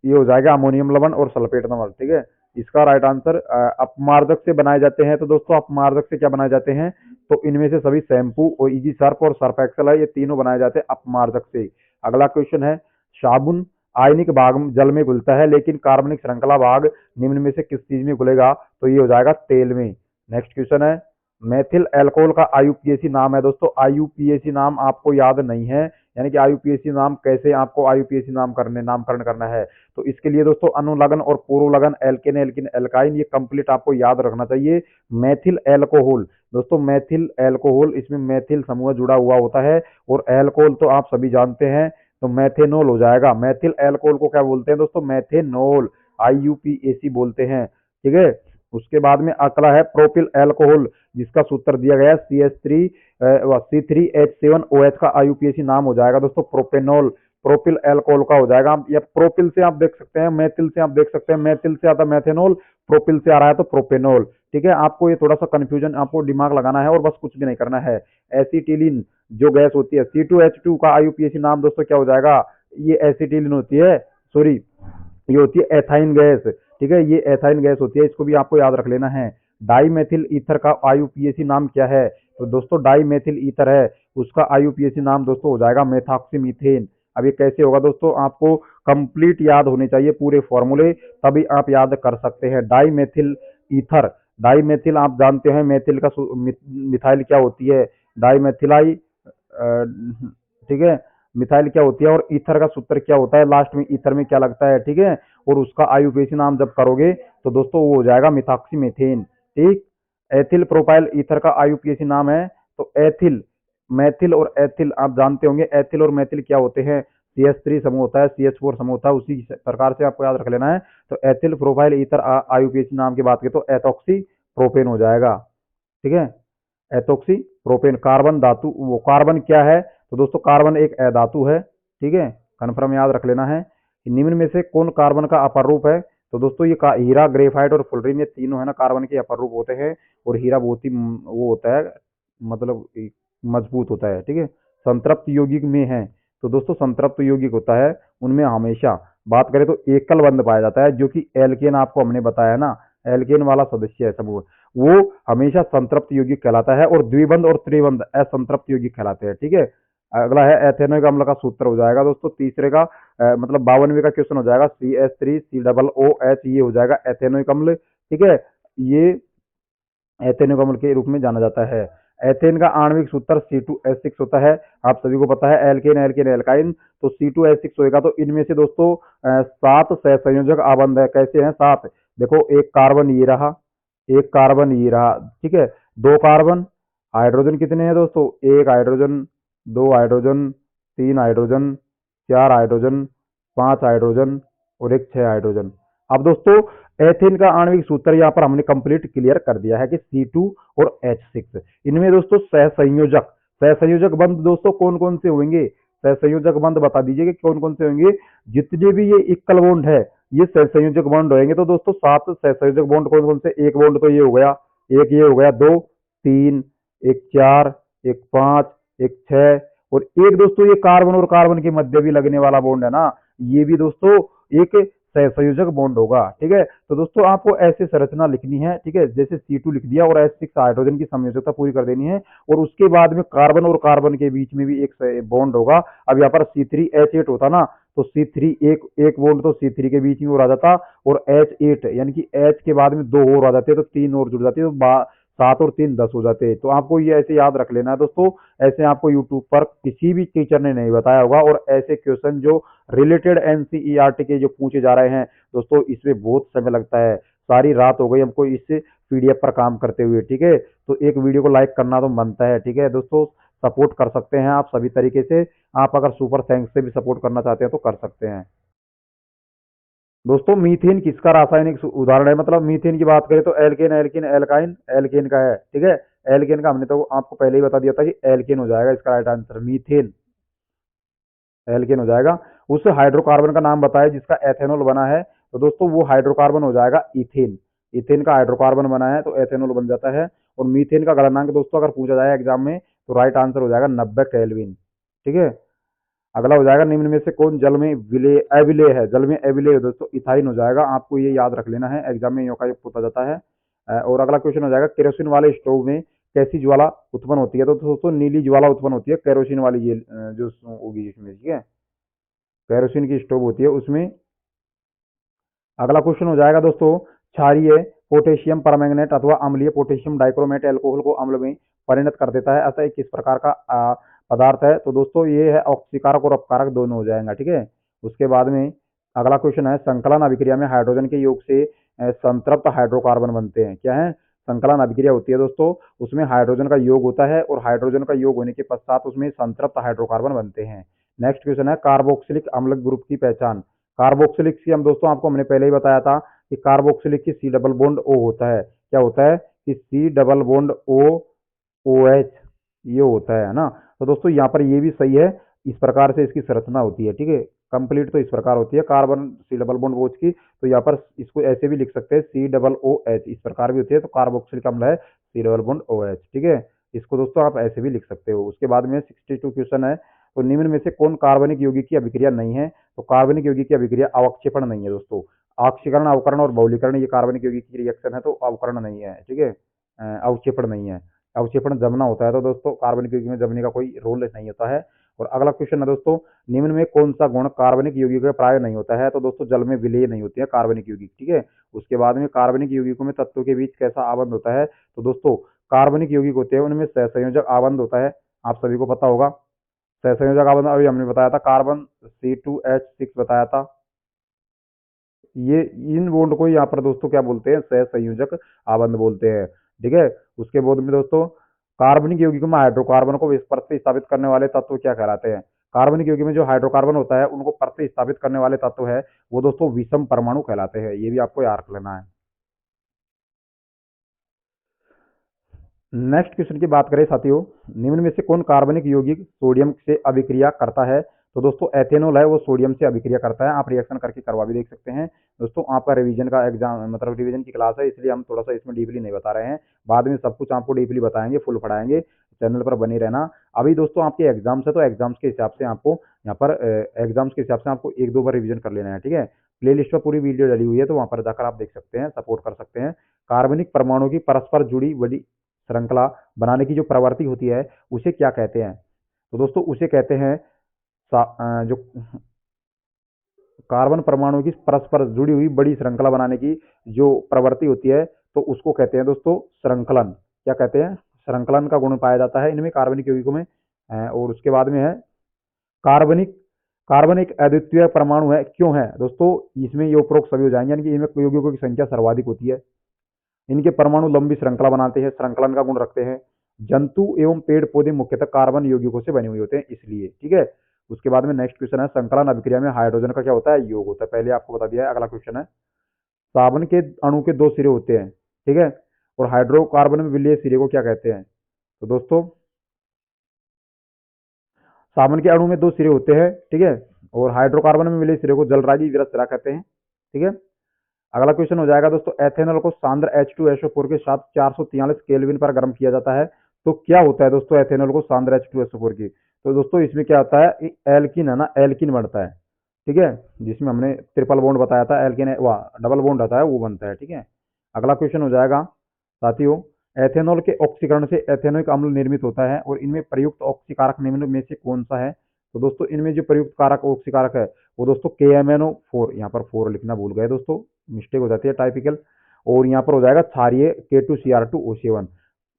ये हो जाएगा अमोनियम लवण और सल्फेट लवण। ठीक है, इसका राइट आंसर अपमार्जक से बनाए जाते हैं, तो दोस्तों अपमार्जक से क्या बनाए जाते हैं? तो इनमें से सभी शैम्पू और इजी सर्फ और सर्फ एक्सेल है, ये तीनों बनाए जाते हैं अपमार्जक से। अगला क्वेश्चन है, साबुन आयनिक भाग जल में घुलता है, लेकिन कार्बनिक श्रृंखला भाग निम्न में से किस चीज में घुलेगा? तो ये हो जाएगा तेल में। नेक्स्ट क्वेश्चन है, मेथिल एल्कोहल का IUPAC नाम है दोस्तों। IUPAC नाम आपको याद नहीं है, यानी कि आईयूपीएसी नाम कैसे आपको आईयूपीएसी नामकरण करना है। तो इसके लिए दोस्तों अनुलग्न और पूर्वलग्न एल्केन एल्किन एल्काइन ये कंप्लीट आपको याद रखना चाहिए। मेथिल एल्कोहल, दोस्तों मेथिल एल्कोहल, इसमें मेथिल समूह जुड़ा हुआ होता है, और एल्कोहल तो आप सभी जानते हैं, तो मेथेनॉल हो जाएगा। मेथिल एल्कोहल को क्या बोलते हैं दोस्तों? मेथेनॉल, आईयूपीएसी बोलते हैं, ठीक है। उसके बाद में अगला है प्रोपिल एल्कोहल, जिसका सूत्र दिया गया है C3H7OH का आईयूपीएसी नाम हो जाएगा दोस्तों प्रोपेनॉल। प्रोपिल एल्कोहल का हो जाएगा, या प्रोपिल से आप देख सकते हैं, मेथिल से आप देख सकते हैं, मेथिल से आता है मेथेनॉल, प्रोपिल से आ रहा है तो प्रोपेनॉल, ठीक है। आपको ये थोड़ा सा कंफ्यूजन, आपको दिमाग लगाना है और बस कुछ भी नहीं करना है। एसिटिलीन जो गैस होती है, C2H2 का आईयूपीएसी नाम दोस्तों क्या हो जाएगा? ये एसिटिलीन होती है, सॉरी ये होती है एथाइन गैस, ठीक है, ये एथाइन गैस होती है, इसको भी आपको याद रख लेना है। डाई मेथिल ईथर का आईयूपीएसी नाम क्या है? तो दोस्तों डाई मेथिल ईथर है, उसका आईयूपीएसी नाम दोस्तों हो जाएगा मेथॉक्सीमीथेन। अब ये कैसे होगा दोस्तों? आपको कंप्लीट याद होने चाहिए पूरे फॉर्मूले, तभी आप याद कर सकते हैं। Dimethyl ether, dimethyl आप जानते हैं, मेथिल का मिथाइल क्या होती है? डाई मेथिलाई, ठीक है, मिथाइल क्या होती है, और ईथर का सूत्र क्या होता है, लास्ट में ईथर में क्या लगता है, ठीक है। और उसका आईयूपीएसी नाम जब करोगे तो दोस्तों वो हो जाएगा मिथॉक्सीमीथेन, ठीक। एथिल प्रोपाइल ईथर का आईयूपीएसी नाम है, तो एथिल, मैथिल और एथिल आप जानते होंगे, एथिल और मैथिल क्या होते हैं? CH3 समूह होता है, CH4 समूह होता है, उसी प्रकार से आपको याद रख लेना है। तो एथिल प्रोपाइल ईथर आईयूपीएसी नाम की बात करें तो एथॉक्सी प्रोपेन हो जाएगा, ठीक है। एथोक्सी प्रोपेन, कार्बन धातु, वो कार्बन क्या है? तो दोस्तों कार्बन एक अधातु है, ठीक है, कन्फर्म याद रख लेना है। निम्न में से कौन कार्बन का अपर रूप है? तो दोस्तों ये हीरा, ग्रेफाइट और फुलरिन, ये तीनों है ना कार्बन के अपर रूप होते हैं, और हीरा बहुत ही वो होता है, मतलब मजबूत होता है, ठीक है। संतृप्त यौगिक में है, तो दोस्तों संतृप्त यौगिक होता है उनमें हमेशा बात करें तो एकल बंध पाया जाता है, जो कि एल्केन आपको हमने बताया ना, एल्केन वाला सदस्य है समूह, वो हमेशा संतृप्त यौगिक कहलाता है, और द्विबंध और त्रिबंध असंतृप्त यौगिक कहलाते हैं, ठीक है। अगला है एथेनोइक अम्ल का सूत्र हो जाएगा दोस्तों तीसरे का, मतलब 52वें का क्वेश्चन हो जाएगा, CH3COOH, ये हो जाएगा एथेनोइक अम्ल, ठीक है। ये एथेनोइक अम्ल के रूप में जाना जाता है। एथेन का आणविक सूत्र C2H6 होता है, आप सभी को पता है, एल्केन एल्केन एल्काइन, तो C2H6 होगा। तो इनमें से दोस्तों 7 सहसंयोजक आबंध है, कैसे हैं 7? देखो एक कार्बन ये रहा, एक कार्बन ये रहा, ठीक है, 2 कार्बन, हाइड्रोजन कितने हैं दोस्तों? 1 hydrogen, 2 hydrogen, 3 hydrogen, 4 hydrogen, 5 hydrogen, और एक 6 हाइड्रोजन। अब दोस्तों एथेन का आणविक सूत्र यहाँ पर हमने कंप्लीट क्लियर कर दिया है कि C2 और H6। इनमें दोस्तों सहसंयोजक, सहसंयोजक बंध दोस्तों कौन कौन से होंगे? सहसंयोजक बंध बता दीजिए कि कौन कौन से होंगे। जितने भी ये इक्वल बॉन्ड है ये सहसंयोजक बॉन्ड होंगे। तो दोस्तों 7 सहसंयोजक बॉन्ड कौन कौन से? एक बॉन्ड तो ये हो गया, एक ये हो गया, 2, 3, एक 4, एक 5, एक 6, और एक दोस्तों ये कार्बन और कार्बन के मध्य भी लगने वाला बॉन्ड है ना, ये भी दोस्तों एक सहसंयोजक बॉन्ड होगा, ठीक है। तो दोस्तों आपको ऐसे संरचना लिखनी है, ठीक है, जैसे C2 लिख दिया और H6 हाइड्रोजन की संयोजकता पूरी कर देनी है, और उसके बाद में कार्बन और कार्बन के बीच में भी एक बॉन्ड होगा। अब यहाँ पर C3H8 होता ना, तो C3 एक बॉन्ड तो C3 के बीच में और आ जाता, और H8 यानी कि H के बाद में 2 और आ जाते, तो 3 और जुड़ जाते, तो 7 और 3 10 हो जाते हैं। तो आपको ये ऐसे याद रख लेना है दोस्तों, ऐसे आपको यूट्यूब पर किसी भी टीचर ने नहीं बताया होगा, और ऐसे क्वेश्चन जो रिलेटेड एनसीईआरटी के जो पूछे जा रहे हैं दोस्तों, इसमें बहुत समय लगता है, सारी रात हो गई हमको इस पीडीएफ पर काम करते हुए, ठीक है। तो एक वीडियो को लाइक करना तो बनता है, ठीक है दोस्तों, सपोर्ट कर सकते हैं आप सभी तरीके से। आप अगर सुपर थैंक्स से भी सपोर्ट करना चाहते हैं तो कर सकते हैं। दोस्तों मीथेन किसका रासायनिक उदाहरण है? मतलब मीथेन की बात करें तो एल्केन एल्किन एल्काइन एल्केन का है, ठीक है। एल्केन का हमने तो आपको पहले ही बता दिया था कि एल्केन हो जाएगा इसका राइट आंसर, मीथेन एल्केन हो जाएगा। उस हाइड्रोकार्बन का नाम बताया जिसका एथेनॉल बना है, तो दोस्तों वो हाइड्रोकार्बन हो जाएगा इथेन। इथेन का हाइड्रोकार्बन बना है तो एथेनॉल बन जाता है। और मीथेन का गलनांक दोस्तों अगर पूछा जाए एग्जाम में तो राइट आंसर हो जाएगा 90 केल्विन, ठीक है। अगला हो जाएगा निम्न में से कौन जल में विलेय अविलेय है? जल में अविलेय दोस्तों इथाइन हो जाएगा, आपको ये याद रख लेना है, एग्जाम में का पूछा जाता है। और अगला क्वेश्चन हो जाएगा केरोसिन वाले स्टोव में कैसी ज्वाला उत्पन्न होती है? तो दोस्तों नीली ज्वाला उत्पन्न होती है केरोसिन वाली, ये जो होगी इसमें, ठीक है, केरोसिन की स्टोव होती है उसमें। अगला क्वेश्चन हो जाएगा दोस्तों क्षारीय पोटेशियम परमैंगनेट अथवा अम्लीय पोटेशियम डाइक्रोमेट एल्कोहल को अम्ल में परिणत कर देता है, अतः किस प्रकार का पदार्थ है। तो दोस्तों ये है ऑक्सीकारक और अपकारक दोनों हो जाएगा, ठीक है। उसके बाद में अगला क्वेश्चन है, संकलन अभिक्रिया में हाइड्रोजन के योग से संतृप्त हाइड्रोकार्बन बनते हैं। क्या है? संकलन अभिक्रिया होती है दोस्तों, उसमें हाइड्रोजन का योग होता है और हाइड्रोजन का योग होने के पश्चात उसमें संतृप्त हाइड्रोकार्बन बनते हैं। नेक्स्ट क्वेश्चन है, कार्बोक्सिलिक अम्ल ग्रुप की पहचान। कार्बोक्सिलिक की हम दोस्तों आपको हमने पहले ही बताया था कि कार्बोक्सिलिक की सी डबल बॉन्ड ओ होता है। क्या होता है कि C double bond O O H ये होता है ना। तो दोस्तों यहाँ पर ये भी सही है, इस प्रकार से इसकी संरचना होती है, ठीक है। कंप्लीट तो इस प्रकार होती है carbon C double bond OH की, तो यहाँ पर इसको ऐसे भी लिख सकते हैं सी डबल ओ एच, इस प्रकार भी होती है। तो कार्बोक्सिलिक अम्ल है सी डबल बॉन्ड OH, ठीक है। इसको दोस्तों आप ऐसे भी लिख सकते हो। उसके बाद में 62 क्वेश्चन है, तो निम्न में से कौन कार्बनिक यौगिक की अभिक्रिया नहीं है? तो कार्बनिक यौगिक की अभिक्रिया अवक्षेपण नहीं है दोस्तों। ऑक्सीकरण, अवकरण और बहुलीकरण ये कार्बनिक यौगिक की रिएक्शन है, तो अवकरण नहीं है, ठीक है। अवक्षेपण नहीं है। अवक्षेपण जमना होता है, तो दोस्तों कार्बनिक यौगिक में जमने का कोई रोल नहीं होता है। और अगला क्वेश्चन है दोस्तों, निम्न में कौन सा गुण कार्बनिक यौगिक में प्राय नहीं होता है? तो दोस्तों जल में विलेय नहीं होती है कार्बनिक यौगिक, ठीक है। उसके बाद में कार्बनिक यौगिकों में तत्वों के बीच कैसा आबंध होता है? तो दोस्तों कार्बनिक यौगिक होते हैं उनमें सहसंयोजक आबंध होता है, आप सभी को पता होगा। सहसंयोजक आबंध अभी हमने बताया था, कार्बन C2H6 बताया था। ये इन बॉन्ड को यहाँ पर दोस्तों क्या बोलते हैं? सहसंयोजक आबंध बोलते हैं, ठीक है। उसके बाद में दोस्तों कार्बनिक यौगिकों में हाइड्रोकार्बन को प्रतिस्थापित करने वाले तत्व क्या कहलाते हैं? कार्बनिक यौगिक में जो हाइड्रोकार्बन होता है उनको प्रतिस्थापित करने वाले तत्व है वो दोस्तों विषम परमाणु कहलाते हैं। ये भी आपको याद रख लेना है। नेक्स्ट क्वेश्चन की बात करें साथियों, निम्न में से कौन कार्बनिक यौगिक सोडियम से अभिक्रिया करता है? तो दोस्तों एथेनॉल है वो सोडियम से अभिक्रिया करता है। आप रिएक्शन करके करवा भी देख सकते हैं दोस्तों। आपका रिवीजन का एग्जाम मतलब रिवीजन की क्लास है, इसलिए हम थोड़ा सा इसमें डीपली नहीं बता रहे हैं। बाद में सब कुछ आपको डीपली बताएंगे, फुल पढ़ाएंगे। चैनल पर बने रहना। अभी दोस्तों आपके एग्जाम्स है, तो एग्जाम्स के हिसाब से आपको यहाँ पर एग्जाम्स के हिसाब से आपको एक दो बार रिविजन कर लेना है, ठीक है। प्ले लिस्ट पर पूरी वीडियो डली हुई है, तो वहाँ पर जाकर आप देख सकते हैं, सपोर्ट कर सकते हैं। कार्बनिक परमाणु की परस्पर जुड़ी बड़ी श्रृंखला बनाने की जो प्रवृत्ति होती है उसे क्या कहते हैं? तो दोस्तों उसे कहते हैं जो कार्बन परमाणु की परस्पर जुड़ी हुई बड़ी श्रृंखला बनाने की जो प्रवृत्ति होती है, तो उसको कहते हैं दोस्तों श्रृंखलन। क्या कहते हैं? श्रृंखलन का गुण पाया जाता है इनमें कार्बनिक यौगिकों में। और उसके बाद में है कार्बनिक कार्बन एक अद्वितीय परमाणु है, क्यों है दोस्तों? इसमें ये उपरोक्त सभी हो जाएंगे, यानी कि इनमें यौगिकों की संख्या सर्वाधिक होती है। इनके परमाणु लंबी श्रृंखला बनाते हैं, श्रृंखलन का गुण रखते हैं। जंतु एवं पेड़ पौधे मुख्यतः कार्बन यौगिकों से बने हुए होते हैं, इसलिए, ठीक है। उसके बाद में नेक्स्ट क्वेश्चन है, संकलन अभिक्रिया में हाइड्रोजन का क्या होता है? योग होता है। पहले आपको बता दिया है। अगला क्वेश्चन है, साबुन के अणु के दो सिरे होते हैं, ठीक है, और हाइड्रोकार्बन में विलेय सिरे को क्या कहते हैं? तो दोस्तों साबुन के अणु में दो सिरे होते हैं, ठीक है, और हाइड्रोकार्बन में मिले सिरे को जलराजी विरत सिरा कहते हैं, ठीक है। अगला क्वेश्चन हो जाएगा दोस्तों, एथेनॉल को सांद्र H2SO4 के साथ 443 केल्विन पर गर्म किया जाता है, तो क्या होता है दोस्तों एथेनॉल को सांद्र H2SO4 की? तो दोस्तों इसमें क्या होता है? एल्किन है ना, एल्किन बनता है, ठीक है। जिसमें हमने ट्रिपल बॉन्ड बताया था, एल्किन है वह डबल बॉन्ड आता है वो बनता है, ठीक है। अगला क्वेश्चन हो जाएगा साथियों, एथेनॉल के ऑक्सीकरण से एथेनोइक अम्ल निर्मित होता है और इनमें प्रयुक्त ऑक्सीकारक निम्न में से कौन सा है? तो दोस्तों इनमें जो प्रयुक्त कारक ऑक्सीकारक है वो दोस्तों KMNO4, यहाँ पर 4 लिखना भूल गए दोस्तों, मिस्टेक हो जाती है टाइपिकल। और यहाँ पर हो जाएगा क्षारीय K2Cr2O7,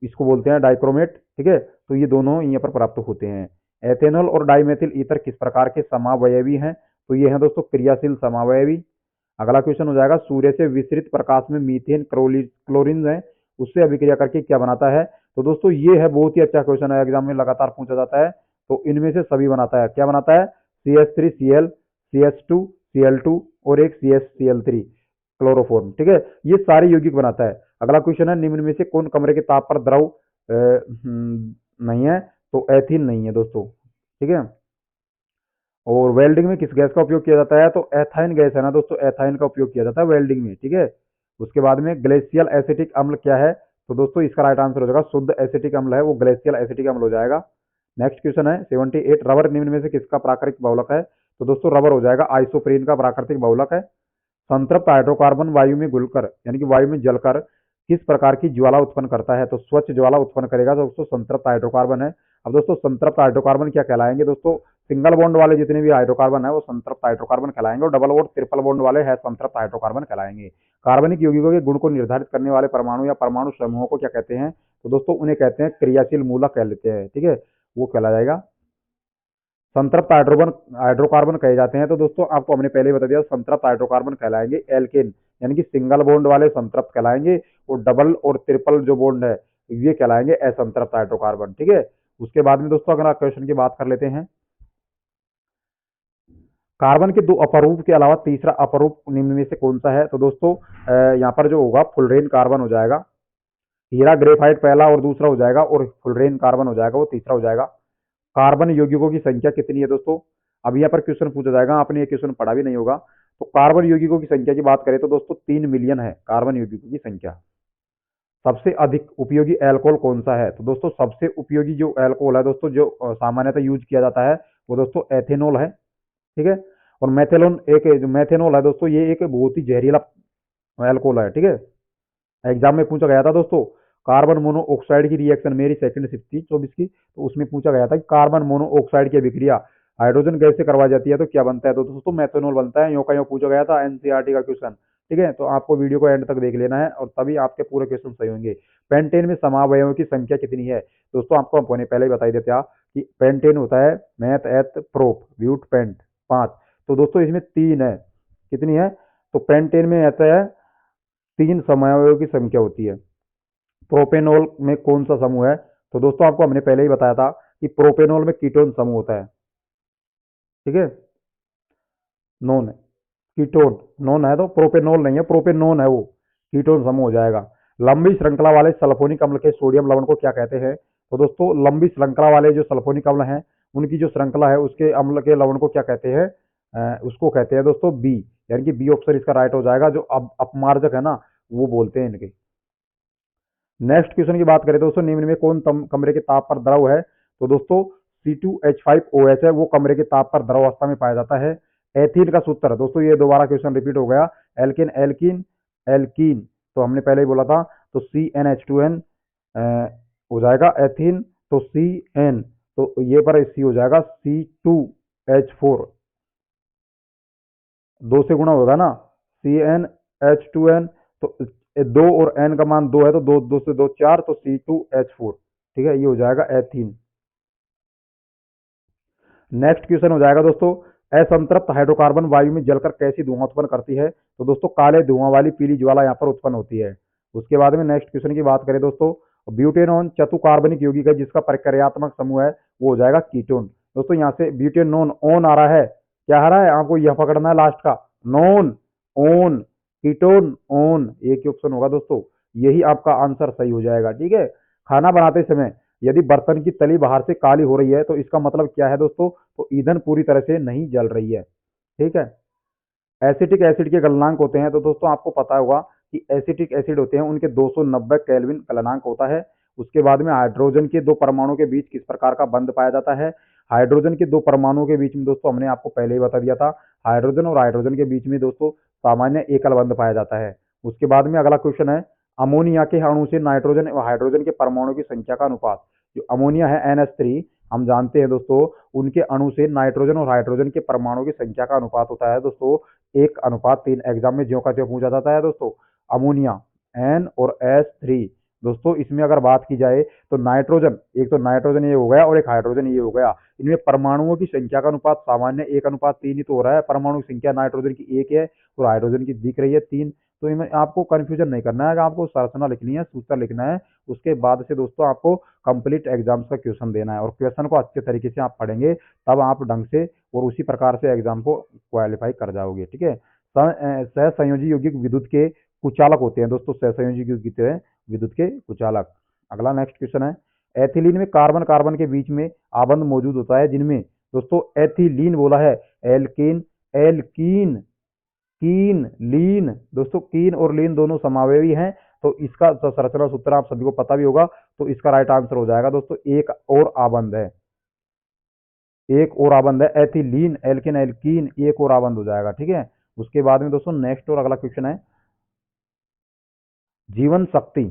इसको बोलते हैं डाइक्रोमेट, ठीक है। तो ये दोनों यहाँ पर प्राप्त होते हैं। एथेनॉल और डाइमेथिल ईथर किस प्रकार के समावयवी हैं? तो ये है दोस्तों क्रियाशील समावयवी। अगला क्वेश्चन हो जाएगा, सूर्य से विसरित प्रकाश में मीथेन क्लोरीन है उससे अभिक्रिया करके क्या बनाता है? तो दोस्तों ये है बहुत ही अच्छा क्वेश्चन है, एग्जाम में लगातार पूछा जाता है। तो इनमें से सभी बनाता है। क्या बनाता है? CH3Cl, CH2Cl2 और एक CH3Cl3 क्लोरोफॉर्म, ठीक है, ये सारे यौगिक बनाता है। अगला क्वेश्चन है, निम्न में से कौन कमरे के ताप पर द्रव नहीं है? तो एथिल नहीं है दोस्तों, ठीक है। और वेल्डिंग में किस गैस का उपयोग किया जाता है? तो एथाइन गैस है ना दोस्तों, एथाइन का उपयोग किया जाता है वेल्डिंग में, ठीक है। उसके बाद में ग्लेशियल एसिटिक अम्ल क्या है? तो दोस्तों इसका राइट आंसर हो जाएगा शुद्ध एसिटिक अम्ल है वो ग्लेशियल एसिटिक अम्ल हो जाएगा। नेक्स्ट क्वेश्चन है 78, रबर निम्न में से किसका प्राकृतिक बहुलक है? तो दोस्तों रबर हो जाएगा आइसोप्रीन का प्राकृतिक बहुलक है। संतृप्त हाइड्रोकार्बन वायु में घुलकर यानी कि वायु में जलकर किस प्रकार की ज्वाला उत्पन्न करता है? तो स्वच्छ ज्वाला उत्पन्न करेगा, तो दोस्तों संतृप्त हाइड्रोकार्बन है। अब दोस्तों संतृप्त हाइड्रोकार्बन क्या कहलाएंगे? दोस्तों सिंगल बॉन्ड वाले जितने भी हाइड्रोकार्बन है वो संतृप्त हाइड्रोकार्बन कहलाएंगे, और डबल और ट्रिपल बॉन्ड वाले है संतृप्त हाइड्रोकार्बन कहलाएंगे। कार्बनिक यौगिकों के गुण को निर्धारित करने वाले परमाणु या परमाणु समूहों को क्या कहते हैं? तो दोस्तों उन्हें कहते हैं क्रियाशील मूलक कह लेते हैं, ठीक है, वो कहला जाएगा। संतृप्त हाइड्रोकार्बन कहे जाते हैं। तो दोस्तों आपको हमने पहले ही बता दिया, संतृप्त हाइड्रोकार्बन कहलाएंगे एल्केन, यानी कि सिंगल बॉन्ड वाले संतृप्त कहलाएंगे, और डबल और ट्रिपल जो बॉन्ड है ये कहलाएंगे असंतृप्त हाइड्रोकार्बन। ठीक है। उसके बाद में दोस्तों अगर आप क्वेश्चन की बात कर लेते हैं, कार्बन के दो अपरूप के अलावा तीसरा अपरूप निम्न में से कौन सा है? तो दोस्तों यहाँ पर जो होगा फुलरेन कार्बन हो जाएगा, हीरा ग्रेफाइट पहला और दूसरा हो जाएगा, और फुलरेन कार्बन हो जाएगा वो तीसरा हो जाएगा। कार्बन यौगिकों की संख्या कितनी है दोस्तों? अब यहाँ पर क्वेश्चन पूछा जाएगा, आपने ये क्वेश्चन पढ़ा भी नहीं होगा। तो कार्बन यौगिकों की संख्या की बात करें तो दोस्तों 3 मिलियन है कार्बन यौगिकों की संख्या। सबसे अधिक उपयोगी अल्कोहल कौन सा है? तो दोस्तों सबसे उपयोगी जो अल्कोहल है दोस्तों, जो सामान्यतः यूज किया जाता है, वो दोस्तों एथेनॉल है। ठीक है। और मेथेनॉल, एक जो मेथेनॉल है दोस्तों, ये एक बहुत ही जहरीला अल्कोहल है। ठीक है। एग्जाम में पूछा गया था दोस्तों, कार्बन मोनोऑक्साइड की रिएक्शन, मेरी सेकंड शिफ्ट थी 24 की, तो उसमें पूछा गया था कि कार्बन मोनोऑक्साइड की अभिक्रिया हाइड्रोजन गैस से करवाई जाती है तो क्या बनता है? तो दोस्तों मेथेनॉल बनता है। यो का यो पूछा गया था एनसीईआरटी का क्वेश्चन। ठीक है। तो आपको वीडियो को एंड तक देख लेना है और तभी आपके पूरे क्वेश्चन सही होंगे। पेंटेन में समावयवों की संख्या कितनी है? दोस्तों आपको हम पहले ही बता ही देते हैं कि पेंटेन होता है मैथ एथ प्रोप ब्यूट पेंट 5। तो दोस्तों इसमें 3 है। कितनी है? तो पेंटेन में आता है 3 समवायों की संख्या होती है। प्रोपेनॉल में कौन सा समूह है? तो दोस्तों आपको हमने पहले ही बताया था कि प्रोपेनॉल में कीटोन समूह होता है। ठीक है। नॉन है, कीटोन नॉन है, तो प्रोपेनॉल नहीं है, प्रोपेनॉन है वो, कीटोन समूह हो जाएगा। लंबी श्रृंखला वाले सल्फोनिक अम्ल के सोडियम लवण को क्या कहते हैं? तो दोस्तों लंबी श्रृंखला वाले जो सल्फोनिक अम्ल हैं उनकी जो श्रृंखला है उसके अम्ल के लवण को क्या कहते हैं? उसको कहते हैं दोस्तों बी, यानी कि बी ऑप्शन इसका राइट हो जाएगा। जो अपमार्जक है ना, वो बोलते हैं इनके। नेक्स्ट क्वेश्चन की बात करें तो दोस्तों निम्न में कौन कमरे के ताप पर द्रव है? तो दोस्तों C2H5OH है, वो कमरे के ताप पर द्रव अवस्था में पाया जाता है। एथीन का सूत्र दोस्तों, ये दोबारा क्वेश्चन रिपीट हो गया, एल्किन एल्किन एल्कीन, तो हमने पहले ही बोला था, तो CnH2n हो जाएगा एथीन, तो CN, तो ये पर सी हो जाएगा C2H4, 2 से गुणा होगा ना, CnH2n, तो 2 और n का मान 2 है, तो 2 2 से 2 4, तो C2H4। ठीक है, ये हो जाएगा एथीन। नेक्स्ट क्वेश्चन हो जाएगा दोस्तों, असंतृप्त हाइड्रोकार्बन वायु में जलकर कैसी धुआं उत्पन्न करती है? तो दोस्तों काले धुआं वाली पीली ज्वाला यहाँ पर उत्पन्न होती है। उसके बाद में नेक्स्ट क्वेश्चन की बात करें दोस्तों, ब्यूटेनॉन चतुकार्बनिक यौगिक है जिसका प्रक्रियात्मक समूह है वो हो जाएगा कीटोन। दोस्तों यहाँ से ब्यूटेनॉन ओन आ रहा है, क्या आ रहा है आपको यह पकड़ना है लास्ट का, नॉन ओन, कीटोन ओन, एक ही ऑप्शन होगा दोस्तों, यही आपका आंसर सही हो जाएगा। ठीक है। खाना बनाते समय यदि बर्तन की तली बाहर से काली हो रही है तो इसका मतलब क्या है दोस्तों? तो ईंधन पूरी तरह से नहीं जल रही है। ठीक है। एसिटिक एसिड के गलनांक होते हैं, तो दोस्तों आपको पता होगा कि एसिटिक एसिड होते हैं उनके 290 केल्विन गलनांक होता है। उसके बाद में हाइड्रोजन के 2 परमाणु के बीच किस प्रकार का बंध पाया जाता है? हाइड्रोजन के 2 परमाणुओं के बीच में दोस्तों हमने आपको पहले ही बता दिया था, हाइड्रोजन और हाइड्रोजन के बीच में दोस्तों सामान्य एकल बंध पाया जाता है। उसके बाद में अगला क्वेश्चन है, अमोनिया के अणु से नाइट्रोजन और हाइड्रोजन के परमाणु की संख्या का अनुपात। जो अमोनिया है NH3, हम जानते हैं दोस्तों उनके अणु से नाइट्रोजन और हाइड्रोजन के परमाणु की संख्या का अनुपात होता है दोस्तों 1:3। एग्जाम में ज्यों का त्यों पूछा जाता है दोस्तों। अमोनिया N और H3, दोस्तों इसमें अगर बात की जाए तो नाइट्रोजन, एक तो नाइट्रोजन ये हो गया और एक हाइड्रोजन ये हो गया, इनमें परमाणुओं की संख्या का अनुपात सामान्य 1:3 ही तो हो रहा है। परमाणु की संख्या नाइट्रोजन की 1 है और हाइड्रोजन की दिख रही है 3। तो इनमें आपको कंफ्यूजन नहीं करना है, आपको संरचना लिखनी है, सूत्र लिखना है, उसके बाद से दोस्तों आपको कंप्लीट एग्जाम्स का क्वेश्चन देना है और क्वेश्चन को अच्छे तरीके से आप पढ़ेंगे तब आप ढंग से और उसी प्रकार से एग्जाम को क्वालिफाई कर जाओगे। ठीक है। सहसंयोजी यौगिक विद्युत के कुचालक होते हैं दोस्तों, सहसंयोजी यौगिक हैं विद्युत के कुचालक। अगला नेक्स्ट क्वेश्चन है, एथिलीन में कार्बन कार्बन के बीच में आबंध मौजूद होता है जिनमें दोस्तों एथिलीन बोला है, एल्केन एल्कीन कीन लीन, दोस्तों कीन और लीन दोनों समावेशी हैं, तो इसका संरचना सूत्र आप सभी को पता भी होगा, तो इसका राइट आंसर हो जाएगा दोस्तों एक और आबंध है, एक और आबंध है, एथिलीन एल्किन एल्कीन एक और आबंध हो जाएगा। ठीक है। उसके बाद में दोस्तों नेक्स्ट और अगला क्वेश्चन है, जीवन शक्ति,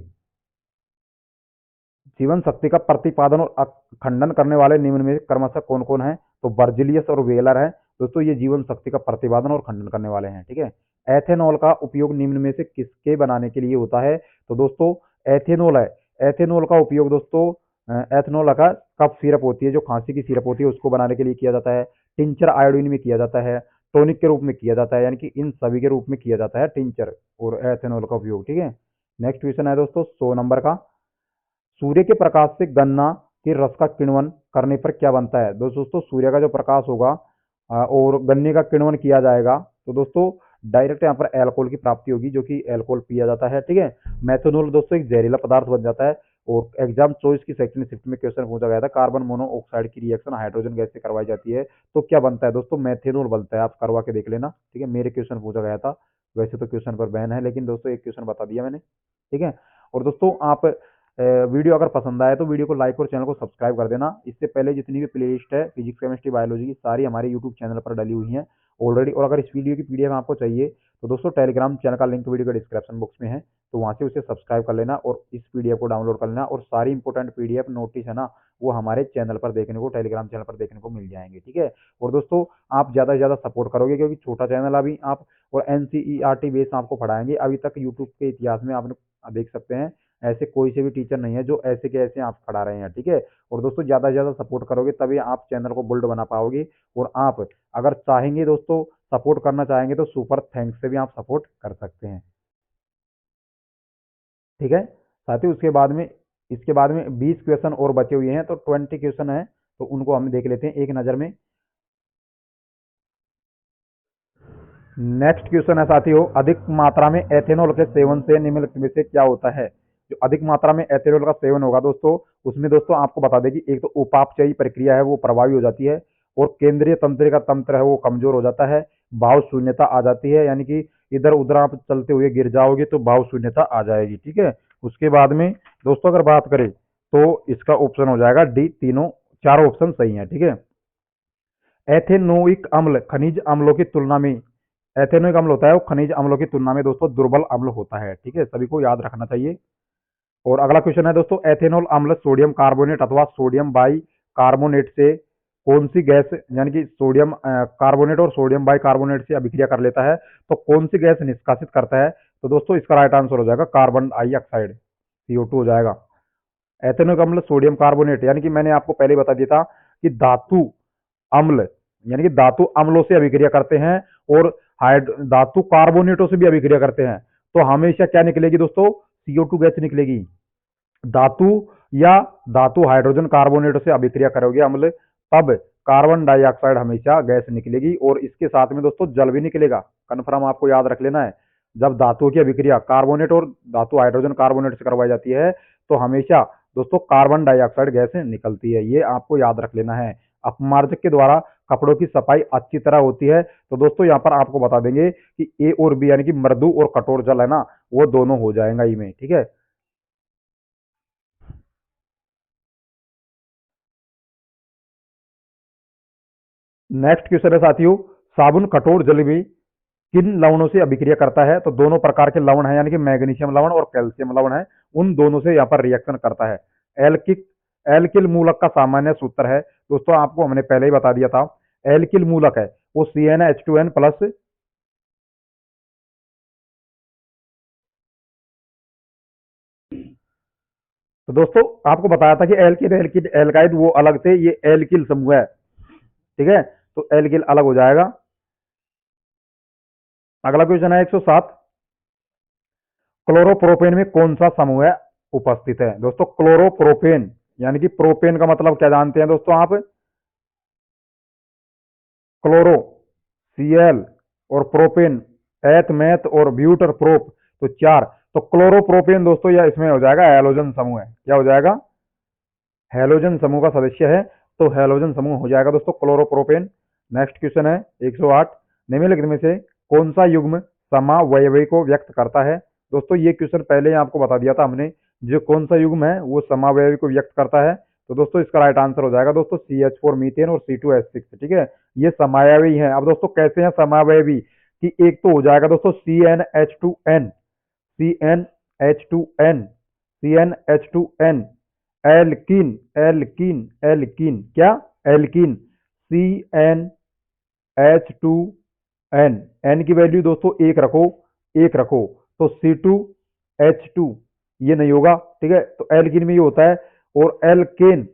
जीवन शक्ति का प्रतिपादन और खंडन करने वाले निम्न में क्रमशः कौन कौन है? तो बर्जिलियस और वेलर है दोस्तों, ये जीवन शक्ति का प्रतिपादन और खंडन करने वाले हैं। ठीक है। एथेनॉल का उपयोग निम्न में से किसके बनाने के लिए होता है? तो दोस्तों एथेनॉल है, एथेनॉल का उपयोग दोस्तों एथेनॉल का कफ सिरप होती है, जो खांसी की सिरप होती है, उसको बनाने के लिए किया जाता है। टिंचर आयोडीन में किया जाता है, टॉनिक के रूप में किया जाता है, यानी कि इन सभी के रूप में किया जाता है टिंचर और एथेनॉल का उपयोग। ठीक है, नेक्स्ट क्वेश्चन है दोस्तों 100 नंबर का। सूर्य के प्रकाश से गन्ना के रस का किण्वन करने पर क्या बनता है? दोस्तों सूर्य का जो प्रकाश होगा और गन्ने का किण्वन किया जाएगा तो दोस्तों डायरेक्ट यहाँ पर अल्कोहल की प्राप्ति होगी, जो कि अल्कोहल पिया जाता है। ठीक है, मेथनॉल दोस्तों एक जहरीला पदार्थ बन जाता है। और एग्जाम चॉइस की सेक्शन शिफ्ट में क्वेश्चन पूछा गया था, कार्बन मोनोऑक्साइड की रिएक्शन हाइड्रोजन गैस से करवाई जाती है तो क्या बनता है? दोस्तों मेथेनॉल बनता है, आप करवा के देख लेना। ठीक है, मेरे क्वेश्चन पूछा गया था, वैसे तो क्वेश्चन पर बैन है, लेकिन दोस्तों एक क्वेश्चन बता दिया मैंने। ठीक है, और दोस्तों आप वीडियो अगर पसंद आए तो वीडियो को लाइक और चैनल को सब्सक्राइब कर देना। इससे पहले जितनी भी प्लेलिस्ट है फिजिक्स केमिस्ट्री बायोलॉजी की, सारी हमारे यूट्यूब चैनल पर डली हुई हैं ऑलरेडी। और अगर इस वीडियो की पीडीएफ आपको चाहिए तो दोस्तों टेलीग्राम चैनल का लिंक वीडियो के डिस्क्रिप्शन बॉक्स में है, तो वहाँ से उसे सब्सक्राइब कर लेना और इस पीडीएफ को डाउनलोड कर लेना। और सारी इंपॉर्टेंट पीडीएफ नोटिस है ना, वो हमारे चैनल पर देखने को, टेलीग्राम चैनल पर देखने को मिल जाएंगे। ठीक है, और दोस्तों आप ज़्यादा से ज़्यादा सपोर्ट करोगे, क्योंकि छोटा चैनल अभी आप, और एनसीईआरटी बेस आपको पढ़ाएंगे। अभी तक यूट्यूब के इतिहास में आपने देख सकते हैं ऐसे कोई से भी टीचर नहीं है जो ऐसे के ऐसे आप पढ़ा रहे हैं। ठीक है, और दोस्तों ज़्यादा से ज़्यादा सपोर्ट करोगे तभी आप चैनल को बुल्ड बना पाओगे। और आप अगर चाहेंगे दोस्तों, सपोर्ट करना चाहेंगे तो सुपर थैंक्स से भी आप सपोर्ट कर सकते हैं। ठीक है, साथ ही उसके बाद में, इसके बाद में 20 क्वेश्चन और बचे हुए हैं, तो 20 क्वेश्चन है, तो उनको हम देख लेते हैं एक नज़र में। नेक्स्ट क्वेश्चन है साथियों, अधिक मात्रा में एथेनॉल के सेवन से निम्नलिखित में से क्या होता है? जो अधिक मात्रा में एथेनॉल का सेवन होगा दोस्तों, उसमें दोस्तों आपको बता दें कि एक तो उपापचयी प्रक्रिया है वो प्रभावी हो जाती है, और केंद्रीय तंत्र का तंत्र है वो कमजोर हो जाता है, भाव शून्यता आ जाती है, यानी कि इधर उधर आप चलते हुए गिर जाओगे तो भाव शून्यता आ जाएगी। ठीक है, उसके बाद में दोस्तों अगर बात करें तो इसका ऑप्शन हो जाएगा डी, तीनों चारों ऑप्शन सही है। ठीक है, एथेनोइक अम्ल खनिज अम्लों की तुलना में, एथेनोइक अम्ल होता है वो खनिज अम्लों की तुलना में दोस्तों दुर्बल अम्ल होता है। ठीक है, सभी को याद रखना चाहिए। और अगला क्वेश्चन है दोस्तों, एथेनॉल अम्ल सोडियम कार्बोनेट अथवा सोडियम बाई कार्बोनेट से कौन सी गैस, यानी कि सोडियम कार्बोनेट और सोडियम बाई कार्बोनेट से अभिक्रिया कर लेता है तो कौन सी गैस निष्कासित करता है? तो दोस्तों इसका राइट आंसर हो जाएगा कार्बन डाइऑक्साइड, CO2 हो जाएगा। एथेनोइक अम्ल सोडियम कार्बोनेट, यानी कि मैंने आपको पहले बता दिया था कि धातु अम्ल, यानी कि धातु अम्लों से अभिक्रिया करते हैं और धातु कार्बोनेटों से भी अभिक्रिया करते हैं, तो हमेशा क्या निकलेगी दोस्तों? CO2 गैस निकलेगी। धातु या धातु हाइड्रोजन कार्बोनेट से अभिक्रिया करोगे अम्ल, तब कार्बन डाइऑक्साइड हमेशा गैस निकलेगी, और इसके साथ में दोस्तों जल भी निकलेगा। कन्फर्म आपको याद रख लेना है, जब धातुओं की अभिक्रिया कार्बोनेट और धातु हाइड्रोजन कार्बोनेट से करवाई जाती है तो हमेशा दोस्तों कार्बन डाइऑक्साइड गैस निकलती है, ये आपको याद रख लेना है। अपमार्जक के द्वारा कपड़ों की सफाई अच्छी तरह होती है, तो दोस्तों यहाँ पर आपको बता देंगे कि ए और बी, यानी कि मृदु और कठोर जल है ना, वो दोनों हो जाएगा इसमें। ठीक है, नेक्स्ट क्वेश्चन है साथियों, साबुन कठोर जल में किन लवणों से अभिक्रिया करता है? तो दोनों प्रकार के लवण है, यानी कि मैग्नीशियम लवण और कैल्शियम लवण है, उन दोनों से यहाँ पर रिएक्शन करता है। एल्किक एल्किल मूलक का सामान्य सूत्र है दोस्तों, आपको हमने पहले ही बता दिया था। एल्किल मूलक है वो CnH2n प्लस, तो दोस्तों आपको बताया था कि एल्किन एल्किन एल्काइड वो अलग थे, ये एल्किल समूह है। ठीक है, तो एल्किल अलग हो जाएगा। अगला क्वेश्चन है 107, क्लोरोप्रोपेन में कौन सा समूह है उपस्थित है? दोस्तों क्लोरोप्रोपेन, यानी कि प्रोपेन का मतलब क्या जानते हैं दोस्तों आप? क्लोरो Cl और प्रोपेन एथ मैथ और ब्यूटर प्रोप, तो चार, तो क्लोरोप्रोपेन दोस्तों यह इसमें हो जाएगा हैलोजन समूह है। क्या हो जाएगा? हैलोजन समूह का सदस्य है, तो हैलोजन समूह हो जाएगा दोस्तों क्लोरोप्रोपेन। नेक्स्ट क्वेश्चन है 108, निम्नलिखित में से कौन सा युग्म समावयवी को व्यक्त करता है? दोस्तों ये क्वेश्चन पहले ही आपको बता दिया था हमने, जो कौन सा युग्म है वो समावयवी को व्यक्त करता है, तो दोस्तों इसका राइट आंसर हो जाएगा दोस्तों CH4 मीथेन और C2H6। ठीक है, ये समावयवी है। अब दोस्तों कैसे हैं समावयवी, कि एक तो हो जाएगा दोस्तों CnH2n, CnH2n, CnH2n, alkene, alkene, alkene, क्या? एल्किन, CnH2n, n की वैल्यू दोस्तों एक रखो, एक रखो, तो C2H2 ये नहीं होगा। ठीक है, तो एल्किन में ये होता है, और एल्केन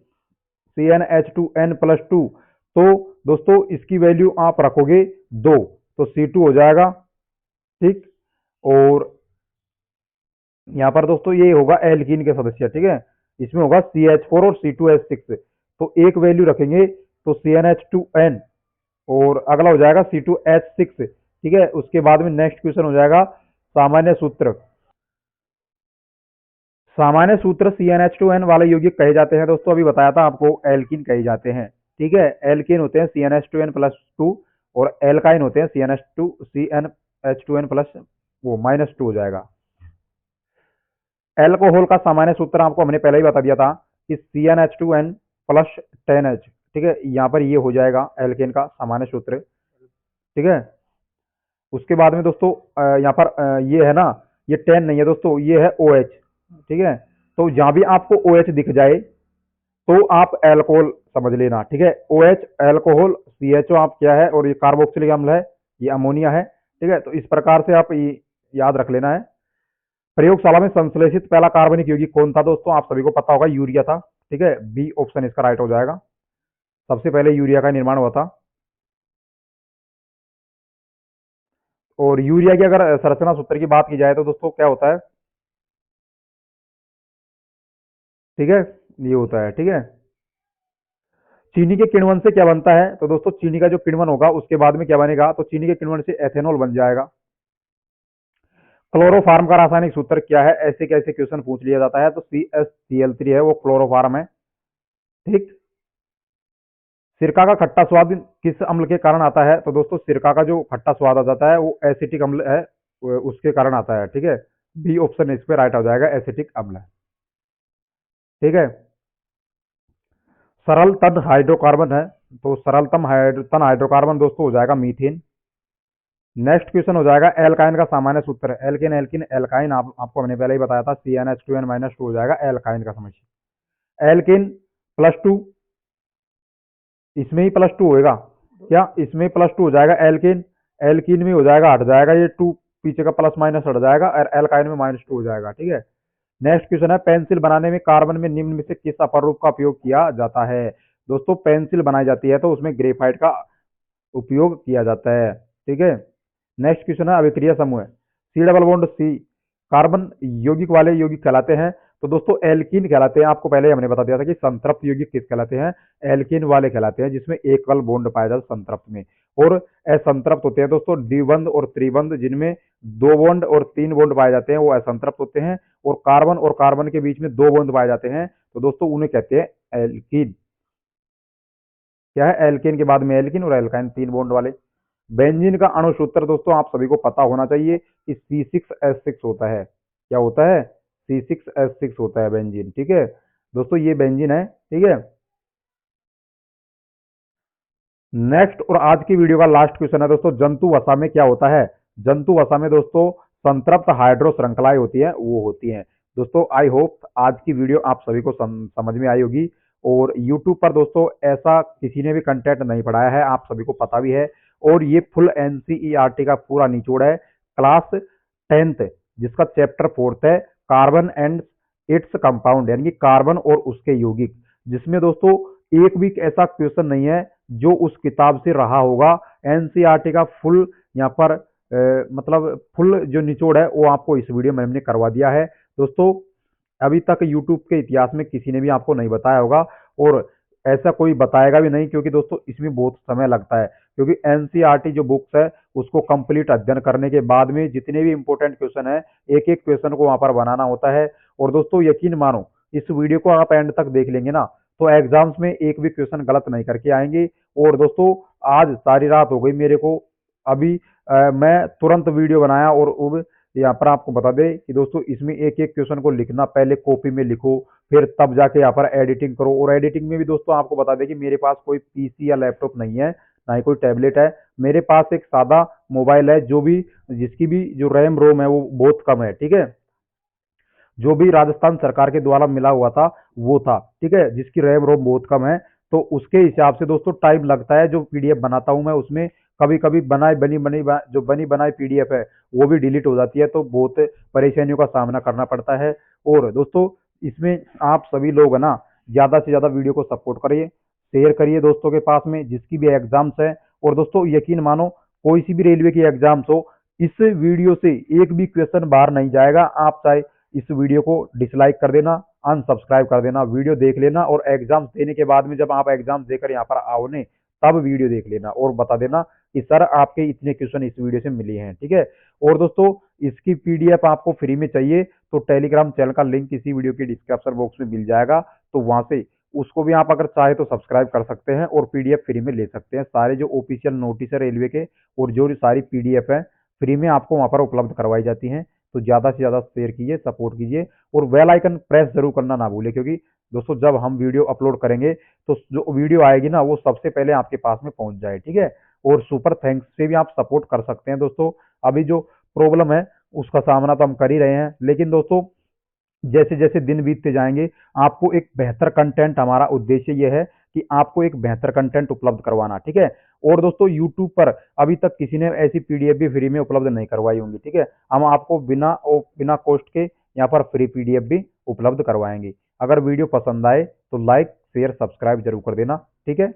CnH2n+2, तो दोस्तों इसकी वैल्यू आप रखोगे 2, तो C2 हो जाएगा। ठीक, और यहाँ पर दोस्तों ये होगा एल्कीन के सदस्य, ठीक है, इसमें होगा CH4 और C2H6, तो एक वैल्यू रखेंगे तो CnH2n, और अगला हो जाएगा C2H6, ठीक है। उसके बाद में नेक्स्ट क्वेश्चन हो जाएगा सामान्य सूत्र। सामान्य सूत्र CnH2n वाले यौगिक कहे जाते हैं दोस्तों, अभी बताया था आपको, एल्कीन कहे जाते हैं, ठीक है। एल्कीन होते हैं CnH2n+2 और एल्काइन होते हैं CnH2n प्लस वो -2 हो जाएगा। एल्कोहल का सामान्य सूत्र आपको हमने पहले ही बता दिया था कि CnH2n+10H, ठीक है। यहाँ पर ये हो जाएगा एल्केन का सामान्य सूत्र, ठीक है। उसके बाद में दोस्तों यहाँ पर ये है ना, ये 10 नहीं है दोस्तों, ये है OH, ठीक है। तो जहां भी आपको OH दिख जाए तो आप एल्कोहल समझ लेना, ठीक है। OH एल्कोहल, CHO आप क्या है, और ये कार्बोक्सिलिक अम्ल है, ये अमोनिया है, ठीक है। तो इस प्रकार से आप याद रख लेना है। प्रयोगशाला में संश्लेषित पहला कार्बनिक यौगिक कौन था दोस्तों, आप सभी को पता होगा, यूरिया था, ठीक है। बी ऑप्शन इसका राइट हो जाएगा, सबसे पहले यूरिया का निर्माण हुआ था। और यूरिया की अगर संरचना सूत्र की बात की जाए तो दोस्तों क्या होता है, ठीक है, ये होता है, ठीक है। चीनी के किण्वन से क्या बनता है, तो दोस्तों चीनी का जो किण्वन होगा उसके बाद में क्या बनेगा, तो चीनी के किण्वन से एथेनॉल बन जाएगा। क्लोरोफार्म का रासायनिक सूत्र क्या है, ऐसे कैसे क्वेश्चन पूछ लिया जाता है, तो CsCl3 है, वो क्लोरोफार्म है, ठीक। सिरका का खट्टा स्वाद किस अम्ल के कारण आता है, तो दोस्तों सिरका का जो खट्टा स्वाद आ जाता है वो एसिटिक अम्ल है, उसके कारण आता है, ठीक है। बी ऑप्शन इस पे राइट हो जाएगा, एसिटिक अम्ल है, ठीक है। सरल तन हाइड्रोकार्बन है, तो सरलतम तन हाइड्रोकार्बन दोस्तों हो जाएगा मीथेन। नेक्स्ट क्वेश्चन हो जाएगा एल्काइन का सामान्य सूत्र, एल्केन एल्किन एल्काइन, आपको हमने पहले ही बताया था, CnH2n-2 हो जाएगा एल्काइन का समझिए। एल्किन +2, इसमें ही +2 होएगा क्या, इसमें +2 हो जाएगा एल्किन, एल्किन में हो जाएगा, हट जाएगा ये 2, पीछे का प्लस माइनस हट जाएगा, और एल्काइन में -2 हो जाएगा, ठीक है। नेक्स्ट क्वेश्चन है पेंसिल बनाने में कार्बन में निम्न में से किस अपर रूप का उपयोग किया जाता है, दोस्तों पेंसिल बनाई जाती है तो उसमें ग्रेफाइट का उपयोग किया जाता है, ठीक है। नेक्स्ट क्वेश्चन है अभिक्रिया समूह, C double bond C carbon यौगिक वाले यौगिक कहलाते हैं, तो दोस्तों एल्कीन कहलाते हैं। आपको पहले हमने बता दिया था कि संतृप्त यौगिक किस कहलाते हैं, एल्कीन वाले कहलाते हैं, जिसमें एकल बॉन्ड पाया जाता है संतृप्त में, और असंतृप्त होते हैं दोस्तों द्विबंध और त्रिबंध, जिनमें 2 बॉन्ड और 3 बॉन्ड पाए जाते हैं वो असंतृप्त होते हैं, और कार्बन के बीच में 2 बॉन्ड पाए जाते हैं, तो दोस्तों उन्हें कहते हैं एल्कीन। क्या है, एल्केन के बाद में एल्किन और एल्काइन 3 बॉन्ड वाले। बेंजीन का अणु सूत्र दोस्तों आप सभी को पता होना चाहिए कि C6H6 होता है, क्या होता है, C6H6 होता है बेंजीन, ठीक है दोस्तों, ये बेंजीन है, ठीक है। नेक्स्ट और आज की वीडियो का लास्ट क्वेश्चन है दोस्तों, जंतु वसा में क्या होता है, जंतु वसा में दोस्तों संतृप्त हाइड्रो श्रृंखलाएं होती है, वो होती हैं दोस्तों। आई होप आज की वीडियो आप सभी को समझ में आई होगी, और YouTube पर दोस्तों ऐसा किसी ने भी कंटेंट नहीं पढ़ाया है, आप सभी को पता भी है, और ये फुल NCERT का पूरा निचोड़ है, क्लास 10th जिसका चैप्टर 4th है, कार्बन एंड इट्स कंपाउंड, यानी कि कार्बन और उसके यौगिक, जिसमें दोस्तों एक भी ऐसा क्वेश्चन नहीं है जो उस किताब से रहा होगा। NCERT का फुल यहाँ पर मतलब फुल जो निचोड़ है वो आपको इस वीडियो में हमने करवा दिया है दोस्तों। अभी तक YouTube के इतिहास में किसी ने भी आपको नहीं बताया होगा, और ऐसा कोई बताएगा भी नहीं, क्योंकि दोस्तों इसमें बहुत समय लगता है, क्योंकि NCERT जो बुक्स है उसको कंप्लीट अध्ययन करने के बाद में जितने भी इंपॉर्टेंट क्वेश्चन है, एक एक क्वेश्चन को वहां पर बनाना होता है। और दोस्तों यकीन मानो, इस वीडियो को आप एंड तक देख लेंगे ना, तो एग्जाम्स में एक भी क्वेश्चन गलत नहीं करके आएंगे। और दोस्तों आज सारी रात हो गई मेरे को, अभी मैं तुरंत वीडियो बनाया, और अब यहाँ पर आपको बता दें कि दोस्तों इसमें एक एक क्वेश्चन को लिखना, पहले कॉपी में लिखो, फिर तब जाके यहाँ पर एडिटिंग करो, और एडिटिंग में भी दोस्तों आपको बता दें कि मेरे पास कोई PC या लैपटॉप नहीं है, ना ही कोई टैबलेट है, मेरे पास एक सादा मोबाइल है, जो भी जिसकी भी जो रैम रोम है वो बहुत कम है, ठीक है, जो भी राजस्थान सरकार के द्वारा मिला हुआ था वो था, ठीक है, जिसकी रैम रोम बहुत कम है, तो उसके हिसाब से दोस्तों टाइम लगता है। जो PDF बनाता हूं मैं, उसमें कभी कभी जो बनी बनाई PDF है वो भी डिलीट हो जाती है, तो बहुत परेशानियों का सामना करना पड़ता है। और दोस्तों इसमें आप सभी लोग है ना, ज़्यादा से ज़्यादा वीडियो को सपोर्ट करिए, शेयर करिए दोस्तों के पास में जिसकी भी एग्जाम्स है। और दोस्तों यकीन मानो, कोई सी भी रेलवे की एग्जाम्स हो, इस वीडियो से एक भी क्वेश्चन बाहर नहीं जाएगा। आप चाहे इस वीडियो को डिसलाइक कर देना, अनसब्सक्राइब कर देना, वीडियो देख लेना और एग्जाम देने के बाद में जब आप एग्जाम देकर यहाँ पर आओगे तब वीडियो देख लेना और बता देना कि सर आपके इतने क्वेश्चन इस वीडियो से मिले हैं, ठीक है। और दोस्तों इसकी पीडीएफ आपको फ्री में चाहिए तो टेलीग्राम चैनल का लिंक इसी वीडियो के डिस्क्रिप्शन बॉक्स में मिल जाएगा, तो वहां से उसको भी आप अगर चाहे तो सब्सक्राइब कर सकते हैं और पीडीएफ फ्री में ले सकते हैं। सारे जो ऑफिशियल नोटिस है रेलवे के और जो सारी पीडीएफ है फ्री में आपको वहां पर उपलब्ध करवाई जाती हैं। तो ज़्यादा से ज़्यादा शेयर कीजिए, सपोर्ट कीजिए और बेल आइकन प्रेस जरूर करना ना भूलें, क्योंकि दोस्तों जब हम वीडियो अपलोड करेंगे तो जो वीडियो आएगी ना वो सबसे पहले आपके पास में पहुंच जाए, ठीक है। और सुपर थैंक्स से भी आप सपोर्ट कर सकते हैं दोस्तों। अभी जो प्रॉब्लम है उसका सामना तो हम कर ही रहे हैं, लेकिन दोस्तों जैसे जैसे दिन बीतते जाएंगे आपको एक बेहतर कंटेंट, हमारा उद्देश्य ये है कि आपको एक बेहतर कंटेंट उपलब्ध करवाना, ठीक है। और दोस्तों यूट्यूब पर अभी तक किसी ने ऐसी पीडीएफ भी फ्री में उपलब्ध नहीं करवाई होंगी, ठीक है। हम आपको बिना कॉस्ट के यहाँ पर फ्री पीडीएफ भी उपलब्ध करवाएंगे। अगर वीडियो पसंद आए तो लाइक शेयर सब्सक्राइब जरूर कर देना, ठीक है।